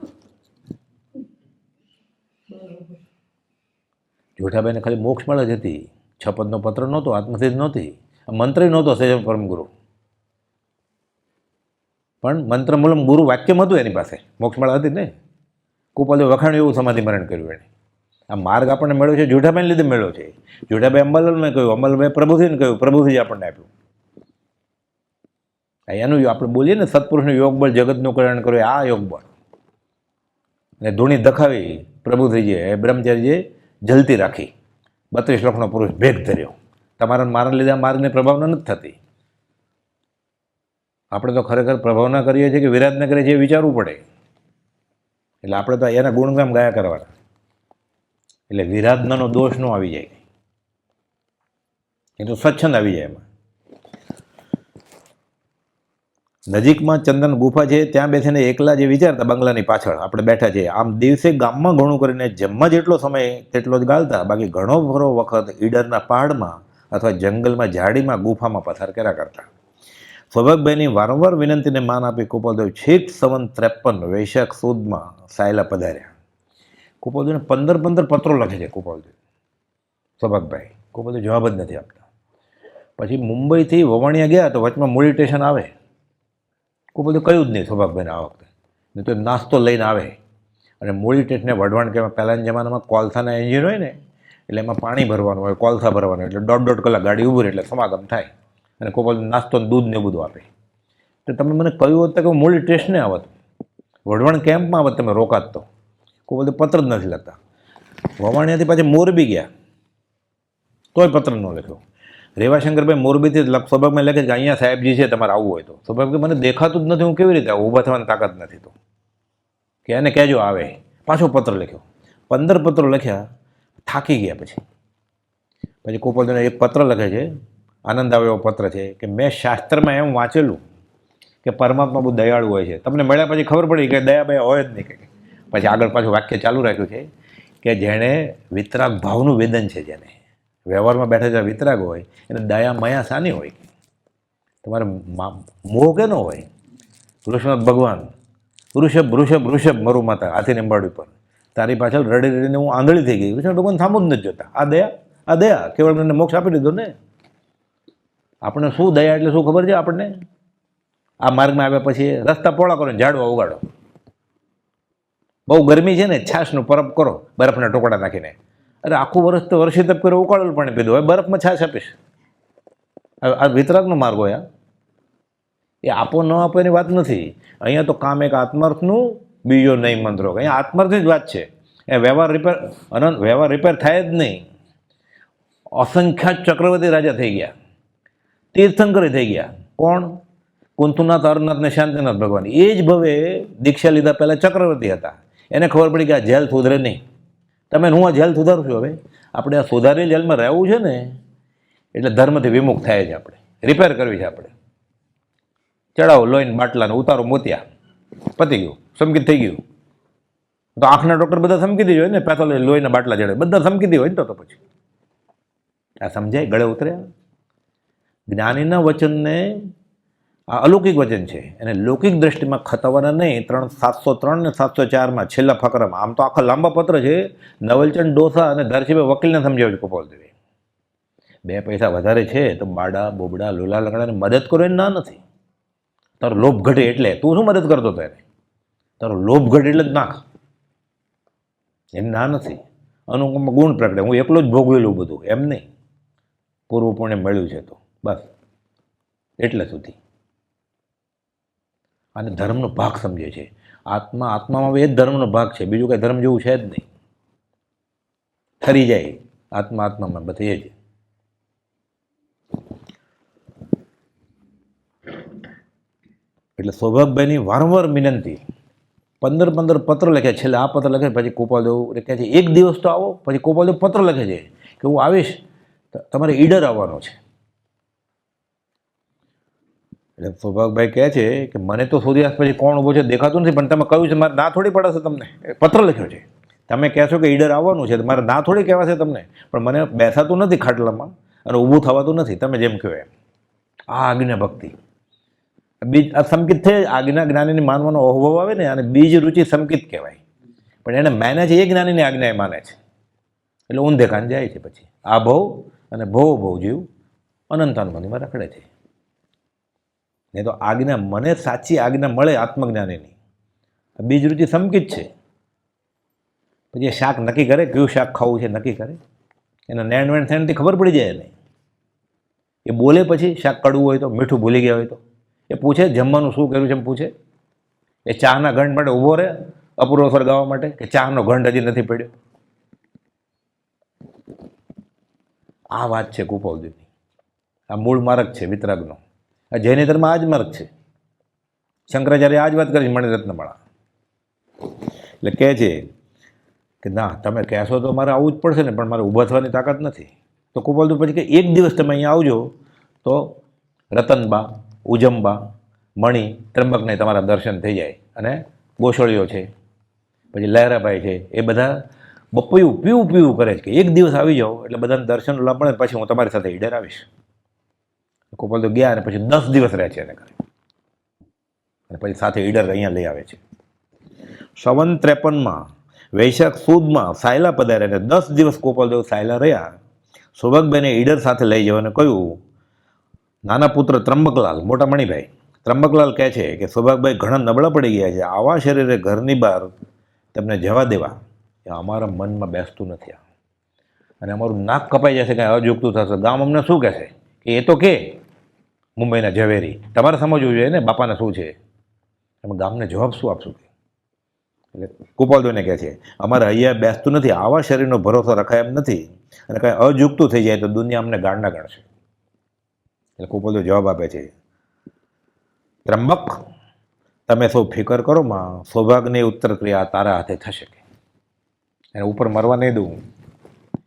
જોઠાભાઈને ખાલી મોક્ષમાળા જ હતી, 56નો પત્ર નહોતો, આત્મસિદ્ધ નહોતી, મંત્ર નહોતો સહેજ પરમગુરુ, પણ મંત્ર મૂલમ ગુરુ વાક્યમ હતું એની પાસે, મોક્ષમાળા હતી ને. કુપાલે વખાણ્યું એવું સમાધિ મરણ કર્યું એણે. આ માર્ગ આપણને મળ્યો છે જોઠાભાઈને લીધે મળ્યો છે. જોઠાભાઈ અંબાલાલને કહ્યું, અંબાલાલભાઈ પ્રભુજીને કહ્યું, પ્રભુજી આપણને આપ્યું. એનું આપણે બોલીએ ને સત્પુરુષનું યોગ બળ જગતનું કલ્યાણ કર્યું, આ યોગ બળ. અને ધૂણી દખાવી પ્રભુજીએ બ્રહ્મચારીજીએ જલતી રાખી, 32 લાખનો પુરુષ ભેગ ધર્યો. તમારા મારા લીધે આ માર્ગની પ્રભાવના નથી થતી. આપણે તો ખરેખર પ્રભાવના કરીએ છીએ કે વિરાધના કરીએ છીએ એ વિચારવું પડે. એટલે આપણે તો એના ગુણગામ ગાયા કરવાના, એટલે વિરાધનાનો દોષ ન આવી જાય, એ તો સ્વચ્છંદ આવી જાય એમાં. નજીકમાં ચંદન ગુફા છે, ત્યાં બેસીને એકલા જે વિચારતા બંગલાની પાછળ આપણે બેઠા છીએ. આમ દિવસે ગામમાં ઘણું કરીને જમવા જેટલો સમય તેટલો જ ગાળતા, બાકી ઘણો ખરો વખત ઈડરના પહાડમાં અથવા જંગલમાં ઝાડીમાં ગુફામાં પસાર કર્યા કરતા. સૌભાગભાઈની વારંવાર વિનંતીને માન આપી કુપાલદેવ છેક સંવત 53 વૈશાખ સુદમાં સાયલા પધાર્યા. કુપાલદેવને 15 પત્રો લખે છે કુપાલદેવ, સૌભાગભાઈ. કુપાલદેવ જવાબ જ નથી આપતા. પછી મુંબઈથી વવાણિયા ગયા તો વચમાં મૂળી સ્ટેશન આવે. કુપાલદેવ કહ્યું જ નહીં સૌભાગભાઈને આ વખતે, નહીં તો નાસ્તો લઈને આવે. અને મૂળી સ્ટેશને વઢવાણ કે પહેલાંના જમાનામાં કોલસાના એન્જિન હોય ને, એટલે એમાં પાણી ભરવાનું હોય, કોલસા ભરવાનું, એટલે 1.5 કલાક ગાડી ઊભી રહે એટલે સમાગમ થાય. અને કુપાલદેવ નાસ્તો દૂધ ને બધું આપે. તો તમે મને કહ્યું હોત કે મૂળી સ્ટેશને આવત, વઢવાણ કેમ્પમાં આવત, તમે રોકાત તો. કુપાલદેવ પત્ર જ નથી લખતા. વવાણિયાથી પાછી મોરબી ગયા તોય પત્ર ન લખ્યો. રેવાશંકરભાઈ મોરબીથી સૌભાગમાં લખે કે અહીંયા સાહેબજી છે, તમારે આવવું હોય તો. સૌભાગભાઈ મને દેખાતું જ નથી, હું કેવી રીતે ઊભા થવાની તાકાત નથી, તો કે એને કહેજો આવે. પાછો પત્ર લખ્યો, 15 પત્રો લખ્યા, થાકી ગયા. પછી કુપાલદેવને એક પત્ર લખે છે, આનંદ આવે એવો પત્ર છે કે મેં શાસ્ત્રમાં એમ વાંચેલું કે પરમાત્મા બહુ દયાળુ હોય છે. તમને મળ્યા પછી ખબર પડી કે દયાભાઈ હોય જ નહીં. કે પછી આગળ પાછું વાક્ય ચાલુ રાખ્યું છે કે જેણે વિતરાગ ભાવનું વેદન છે, જેને વ્યવહારમાં બેઠા જે વિતરાગ હોય એને દયા મયા શાની હોય? તમારે મોહ કે ન હોય? કૃષ્ણ ભગવાન વૃષભ વૃષભ વૃષભ મરું માતા હાથીની અંબાડી પર, તારી પાછળ રડી રડીને હું આંધળી થઈ ગઈ. કૃષ્ણ ભગવાન થાંભું જ નથી જોતા. આ દયા કેવળ મને મોક્ષ આપી દીધો ને. આપણે શું દયા એટલે શું ખબર છે આપણને? આ માર્ગમાં આવ્યા પછી રસ્તા પોળા કરો, ઝાડવા ઉગાડો. બહુ ગરમી છે ને, છાશનું પરબ કરો બરફના ટુકડા નાખીને. અરે આખું વર્ષ તો વર્ષી તપ કરે, ઉકાળેલું પાણી પીધું, હવે બરફમાં છાશ આપીશ. આ વિતરાગનો માર્ગ હોય. એ આપો ન આપો એની વાત નથી. અહીંયા તો કામ એક આત્માર્થનું, બીજો નહીં મંત્રો. અહીંયા આત્માર્થની જ વાત છે. એ વ્યવહાર રિપેર થાય જ નહીં. અસંખ્યાત ચક્રવર્તી રાજા થઈ ગયા, તીર્થંકરી થઈ ગયા. કોણ? કુંતુનાથ, અરનાથ ને શાંતિનાથ ભગવાન. એ જ ભવે દીક્ષા લીધા પહેલાં ચક્રવર્તી હતા. એને ખબર પડી કે આ જેલ સુધરે નહીં. તમે હું આ જેલ સુધારશું? હવે આપણે આ સુધારેલી જેલમાં રહેવું છે ને, એટલે ધર્મથી વિમુખ થાય છે. આપણે રિપેર કરવી છે. આપણે ચડાવો લોહીને બાટલાને, ઉતારો મોતિયા, પતી ગયું, સમકીત થઈ ગયું. તો આંખના ડૉક્ટર બધા સમકીતી જ હોય ને, પેથોલોજી લોહીના બાટલા ચડે બધા સમકીતી હોય ને. તો પછી આ સમજાય, ગળે ઉતર્યા. જ્ઞાનીના વચનને આ અલૌકિક વચન છે, એને લૌકિક દ્રષ્ટિમાં ખતવાના નહીં. 703 ને 704માં છેલ્લા ફકરામાં, આમ તો આખા લાંબા પત્ર છે, નવલચંદ ડોસા અને ધરસીભાઈ વકીલને સમજાવ્યું છે કુપાલદેવે. 2 પૈસા વધારે છે તો બાડા બોબડા લોલા લંગડાને મદદ કરો એને ના નથી. તારો લોભ ઘટે એટલે તું શું મદદ કરતો હતો એને? તારો લોભ ઘટે એટલે જ નાખ, એમ ના નથી. અનુકંપમાં ગુણ પ્રગટે. હું એકલો જ ભોગવેલું બધું, એમ નહીં. પૂર્વ પુણ્ય મળ્યું છે તો બસ એટલે સુધી. અને ધર્મનો ભાગ સમજે છે. આત્મામાં એ જ ધર્મનો ભાગ છે, બીજું કંઈ ધર્મ જેવું છે જ નહીં. ઠરી જાય આત્મામાં બધે એ જ. એટલે સૌભાગભાઈની વારંવાર વિનંતી 15 પત્ર લખે, છેલ્લે આ પત્ર લખે પછી ગોપાલદેવ કહે છે એક દિવસ તો આવો. પછી ગોપાલદેવ પત્ર લખે છે કે હું આવીશ, તમારે ઈડર આવવાનો છે. એટલે સૌભાગભાઈ કહે છે કે મને તો સૂર્યાસ્ત પછી કોણ ઊભો છે દેખાતું નથી, પણ તમે કહ્યું છે મારે ના થોડી પડાશે તમને. પત્ર લખ્યો છે, તમે કહેશો કે ઈડર આવવાનું છે, મારે ના થોડી કહેવાશે તમને, પણ મને બેસાતું નથી ખાટલામાં અને ઊભું થવાતું નથી, તમે જેમ કહો એમ. આ આજ્ઞા ભક્તિ બીજ સંકિત થઈ. આજ્ઞા જ્ઞાનીની માનવાનો અહોભાવ આવે ને, અને બીજ રુચિ સંકિત કહેવાય. પણ એને માને છે એ જ્ઞાનીની આજ્ઞા એ માને છે, એટલે ઊંધે કાન જાય છે. પછી આ ભવ અને ભવ જીવ અનંતાનુમતિમાં રખડે છે. નહીં તો આજ્ઞા, મને સાચી આજ્ઞા મળે આત્મજ્ઞાનીની, બીજ રુચિ સંકિત છે. પછી એ શાક નક્કી કરે, કયું શાક ખાવું છે નક્કી કરે, એના નેણ વેણ થઈને ખબર પડી જાય એને. એ બોલે પછી શાક કડવું હોય તો, મીઠું ભૂલી ગયા હોય તો, એ પૂછે જમવાનું શું કર્યું છે એમ પૂછે. એ ચાના ગંઢ માટે ઊભો રહે અપૂર્વ સ્વર ગાવા માટે, કે ચાનો ગંઢ હજી નથી પડ્યો. આ વાત છે ગોપાલદેવની. આ મૂળ માર્ગ છે વિતરાગનો. આ જૈન ધર્મમાં આ જ માર્ગ છે. શંકરાચાર્ય આ જ વાત કરી મણિરત્નમાળા. એટલે કહે છે કે ના, તમે કહેશો તો મારે આવવું જ પડશે ને, પણ મારે ઊભા થવાની તાકાત નથી. તો ગોપાલદેવ પછી કે એક દિવસ તમે અહીંયા આવજો તો રતનબા, ઉજમબા, મણિ, ત્રંબકને તમારા દર્શન થઈ જાય. અને ગોસળીઓ છે, પછી લહેરાભાઈ છે, એ બધા બપૈયું પીવું કરે છે કે એક દિવસ આવી જાઓ એટલે બધાને દર્શન લાભ મળે, પછી હું તમારી સાથે ઈડર આવીશ. ગોપાલદેવ ગયા અને પછી 10 દિવસ રહે છે એને ઘરે, અને પછી સાથે ઈડર અહીંયા લઈ આવે છે. સંવત 53માં વૈશાખ સુદમાં સાયલા પધાર્યા, અને 10 દિવસ ગોપાલદેવ સાયલા રહ્યા. સૌભાગભાઈને ઈડર સાથે લઈ જવાને કહ્યું. નાના પુત્ર ત્રંબકલાલ, મોટા મણિભાઈ ત્રંબકલાલ કહે છે કે સૌભાગભાઈ ઘણા નબળા પડી ગયા છે, આવા શરીરે ઘરની બહાર તેમને જવા દેવા એ અમારા મનમાં બેસતું નથી. અને અમારું નાક કપાઈ જશે, કાંઈ અજુગતું થશે, ગામ અમને શું કહેશે કે એ તો કે મુંબઈના ઝવેરી. તમારે સમજવું જોઈએ ને બાપાને શું છે, અમે ગામને જવાબ શું આપશું? એટલે ગોપાલદેવને કહે છે અમારે અહીંયા બેસતું નથી, આવા શરીરનો ભરોસો રખાય એમ નથી, અને કાંઈ અજુગતું થઈ જાય તો દુનિયા અમને ગાંડા ગણશે. એટલે ગોપાલદેવ જવાબ આપે છે, ત્રંબક તમે સૌ ફિકર કરો માં, સૌભાગની ઉત્તર ક્રિયા તારા હાથે થશે. એને ઉપર મરવા નહીં દઉં,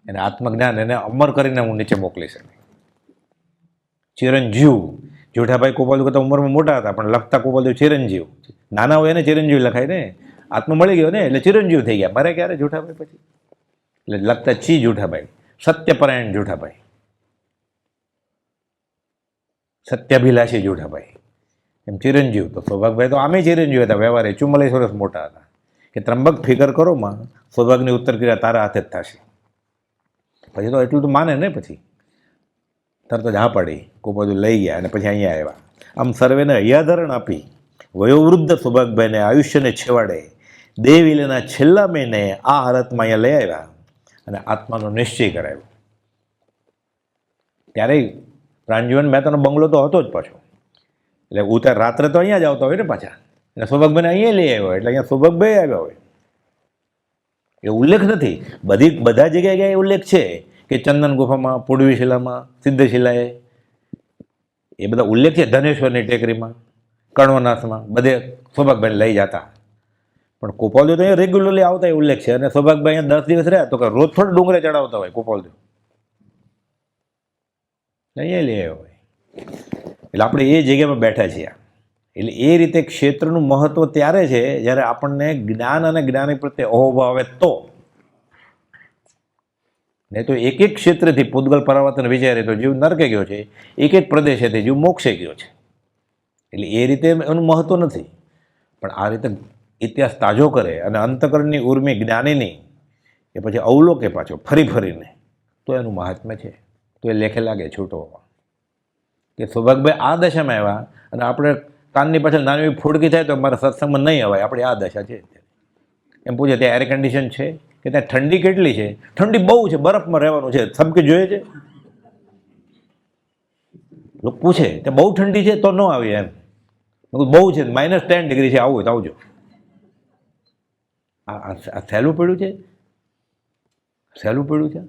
એને આત્મજ્ઞાન એને અમર કરીને હું નીચે મોકલીશ. ચિરંજીવ, જેઠાભાઈ ગોપાલદેવ કરતાં ઉંમરમાં મોટા હતા, પણ લખતા ગોપાલદેવ ચિરંજીવ. નાના હોય એને ચિરંજીવ લખાય ને, આત્મા મળી ગયો ને એટલે ચિરંજીવ થઈ ગયા. મરે ક્યારે? જેઠાભાઈ પછી. એટલે લખતા જેઠાભાઈ, સત્યપરાયણ જેઠાભાઈ, સત્યાભિલાષી જેઠાભાઈ, એમ ચિરંજીવ. તો સૌભાગભાઈ તો આમે ચિરંજીવ હતા, વ્યવહારે 44 વર્ષ મોટા હતા. કે ત્રંબક ફિકર કરો માં, સૌભાગની ઉત્તર ક્રિયા તારા હાથે જ થશે. પછી તો એટલું તો માને ને, પછી તરત જ હા પાડી, ગોપાલદેવ લઈ ગયા અને પછી અહીંયા આવ્યા. આમ સર્વેને હૈયાધરણ આપી વયોવૃદ્ધ સૌભાગભાઈને આયુષ્યને છેવાડે દેવીલેના છેલ્લા મહિને આ હાલતમાં અહીંયા લઈ આવ્યા અને આત્માનો નિશ્ચય કરાવ્યો. ત્યારે પ્રાણજીવન મહેતાનો બંગલો તો હતો જ પાછો, એટલે ઉતાર રાત્રે તો અહીંયા જ આવતા હોય ને પાછા, અને સૌભાગભાઈને અહીંયા લઈ આવ્યો એટલે અહીંયા સૌભાગભાઈ આવ્યા હોય. એ ઉલ્લેખ નથી, બધા જગ્યાએ ઉલ્લેખ છે કે ચંદન ગુફામાં, પૂર્વી શિલામાં, સિદ્ધશિલાએ, એ બધા ઉલ્લેખ છે. ધનેશ્વરની ટેકરીમાં, કર્ણવનાથમાં, બધે સૌભાગભાઈને લઈ જતા. પણ ગોપાલદેવ તો અહીંયા રેગ્યુલરલી આવતા એ ઉલ્લેખ છે. અને સૌભાગભાઈ અહીંયા 10 દિવસ રહ્યા તો કે રોજ થોડા ડુંગરે ચડાવતા હોય ગોપાલદેવ, અહીંયા લઈ આવ્યો હોય. એટલે આપણે એ જગ્યામાં બેઠા છીએ. એટલે એ રીતે ક્ષેત્રનું મહત્વ ત્યારે છે જ્યારે આપણને જ્ઞાન અને જ્ઞાની પ્રત્યે અહોભાવ આવે તો. નહીં તો એક એક ક્ષેત્રથી પૂતગલ પરાવર્તન વિચારે તો જીવ નરકે ગયો છે, એક એક પ્રદેશેથી જીવ મોક્ષે ગયો છે. એટલે એ રીતે એનું મહત્વ નથી. પણ આ રીતે ઇતિહાસ તાજો કરે અને અંતકરણની ઉર્મી જ્ઞાનીની એ પછી અવલોકે પાછો ફરીને, તો એનું મહાત્મ્ય છે. તો એ લેખે લાગે છૂટવામાં કે સૌભાગભાઈ આ દશામાં આવ્યા અને આપણે કાનની પાછળ નાની એવી ફૂડકી થાય તો મારા સત્સંગમાં નહીં અવાય, આપણી આ દશા છે. એમ પૂછે ત્યાં એર કન્ડિશન છે કે ત્યાં ઠંડી કેટલી છે? ઠંડી બહુ છે, બરફમાં રહેવાનું છે. સબકે જોઈએ છે? લોકો પૂછે ત્યાં બહુ ઠંડી છે તો ન આવીએ એમ. બહુ છે, -10 ડિગ્રી છે, આવું હોય તો આવજો. આ સહેલું પડ્યું છે, સહેલું પડ્યું છે.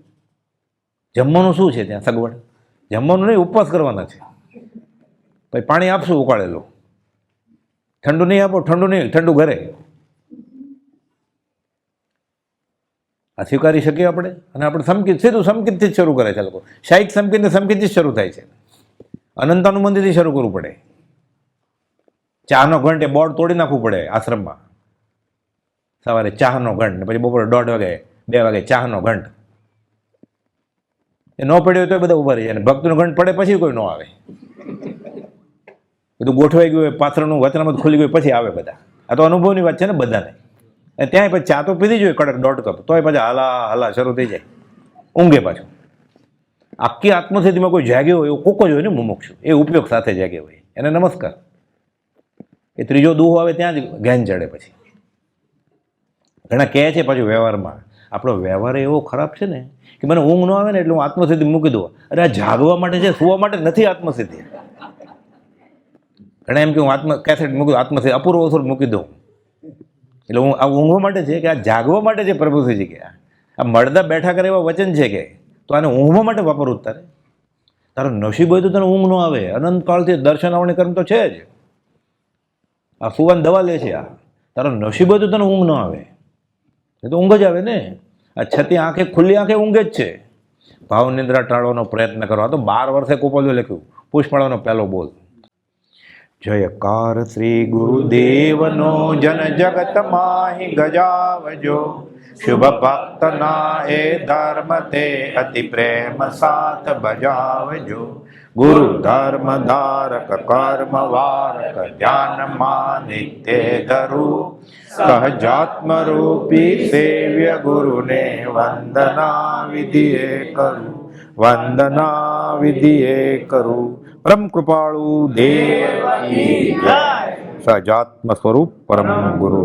જમવાનું શું છે ત્યાં સગવડ? જમવાનું નહીં, ઉપવાસ કરવાના છે. પછી પાણી આપશું ઉકાળેલું, ઠંડુ નહીં આપો, ઠંડુ નહીં, ઠંડુ ઘરે. આ સ્વીકારી શકીએ આપણે? અને આપણે સમકિત, સીધું સમકિતથી જ શરૂ કરે છે લોકો. શાહિક સમકિત ને સમકિતથી જ શરૂ થાય છે. અનંતાનુબંધીથી શરૂ કરવું પડે. ચાનો ઘંટ એ બોર્ડ તોડી નાખવું પડે આશ્રમમાં. સવારે ચાનો ઘંટ ને પછી બપોરે 1:30 વાગે 2 વાગે ચાનો ઘંટ. એ ન પડ્યો તો બધા ઉભા રહી જાય. ભક્તનો ઘંટ પડે પછી કોઈ ન આવે. બધું ગોઠવાઈ ગયું હોય, પાથરનું વચનામત ખુલી ગયું પછી આવે બધા. આ તો અનુભવની વાત છે ને બધાને. અને ત્યાં પછી ચા તો પીધી જોઈએ કડક 1.5 કપ, તોય પાછા હાલા શરૂ થઈ જાય. ઊંઘે પાછું. આખી આત્મસિદ્ધિમાં કોઈ જાગ્યો હોય એવું કોક જ હોય ને મુમુક્ષુ, એ ઉપયોગ સાથે જાગ્યો હોય, એને નમસ્કાર. એ ત્રીજો દુહો આવે ત્યાં જ જ્ઞાન ચડે. પછી ઘણા કહે છે પાછું વ્યવહારમાં, આપણો વ્યવહાર એવો ખરાબ છે ને કે મને ઊંઘ ન આવે ને એટલે હું આત્મસિદ્ધિ મૂકી દઉં. અરે આ જાગવા માટે છે, સુવા માટે નથી આત્મસિદ્ધિ. ઘણા એમ કે હું કેસેટ મૂકી દઉં, આત્મસિદ્ધિ અપૂર્વ અવસર મૂકી દઉં. એટલે હું આ ઊંઘવા માટે છે કે આ જાગવા માટે છે? પ્રભુશ્રીજી કે આ મળદા બેઠા કરે એવા વચન છે કે તો આને ઊંઘવા માટે વાપરવું તારે. તારો નસીબ હોય તો તને ઊંઘ ન આવે. અનંતકાળથી દર્શન આવવાની કર્મ તો છે જ. આ સુવાની દવા લે છે. આ તારો નસીબ હોય તો તને ઊંઘ ન આવે. એ તો ઊંઘ જ આવે ને. આ છતી આંખે ખુલ્લી આંખે ઊંઘે જ છે. ભાવ નિદ્રા ટાળવાનો પ્રયત્ન કરો. આ તો 12 વર્ષે કોપલિયો લખ્યું, પુષ્પમાળાનો પહેલો બોલ. જયકાર શ્રી ગુરુદેવનો જન જગત માહી ગજાવજો. શુભ ભક્તના એ ધર્મ તે અતિ પ્રેમ સાથ બજાવજો. ગુરુ ધર્મ ધારક કર્મ વારક ધ્યાનમાં નિત્ય ધરું. સહજાત્મ રૂપી સેવ્ય ગુરુને વંદના વિધિએ કરું. વંદના વિધિએ કરું. પરમ કૃપાળુ દેવ કી જય. સહજાત્મ સ્વરૂપ પરમ ગુરુ.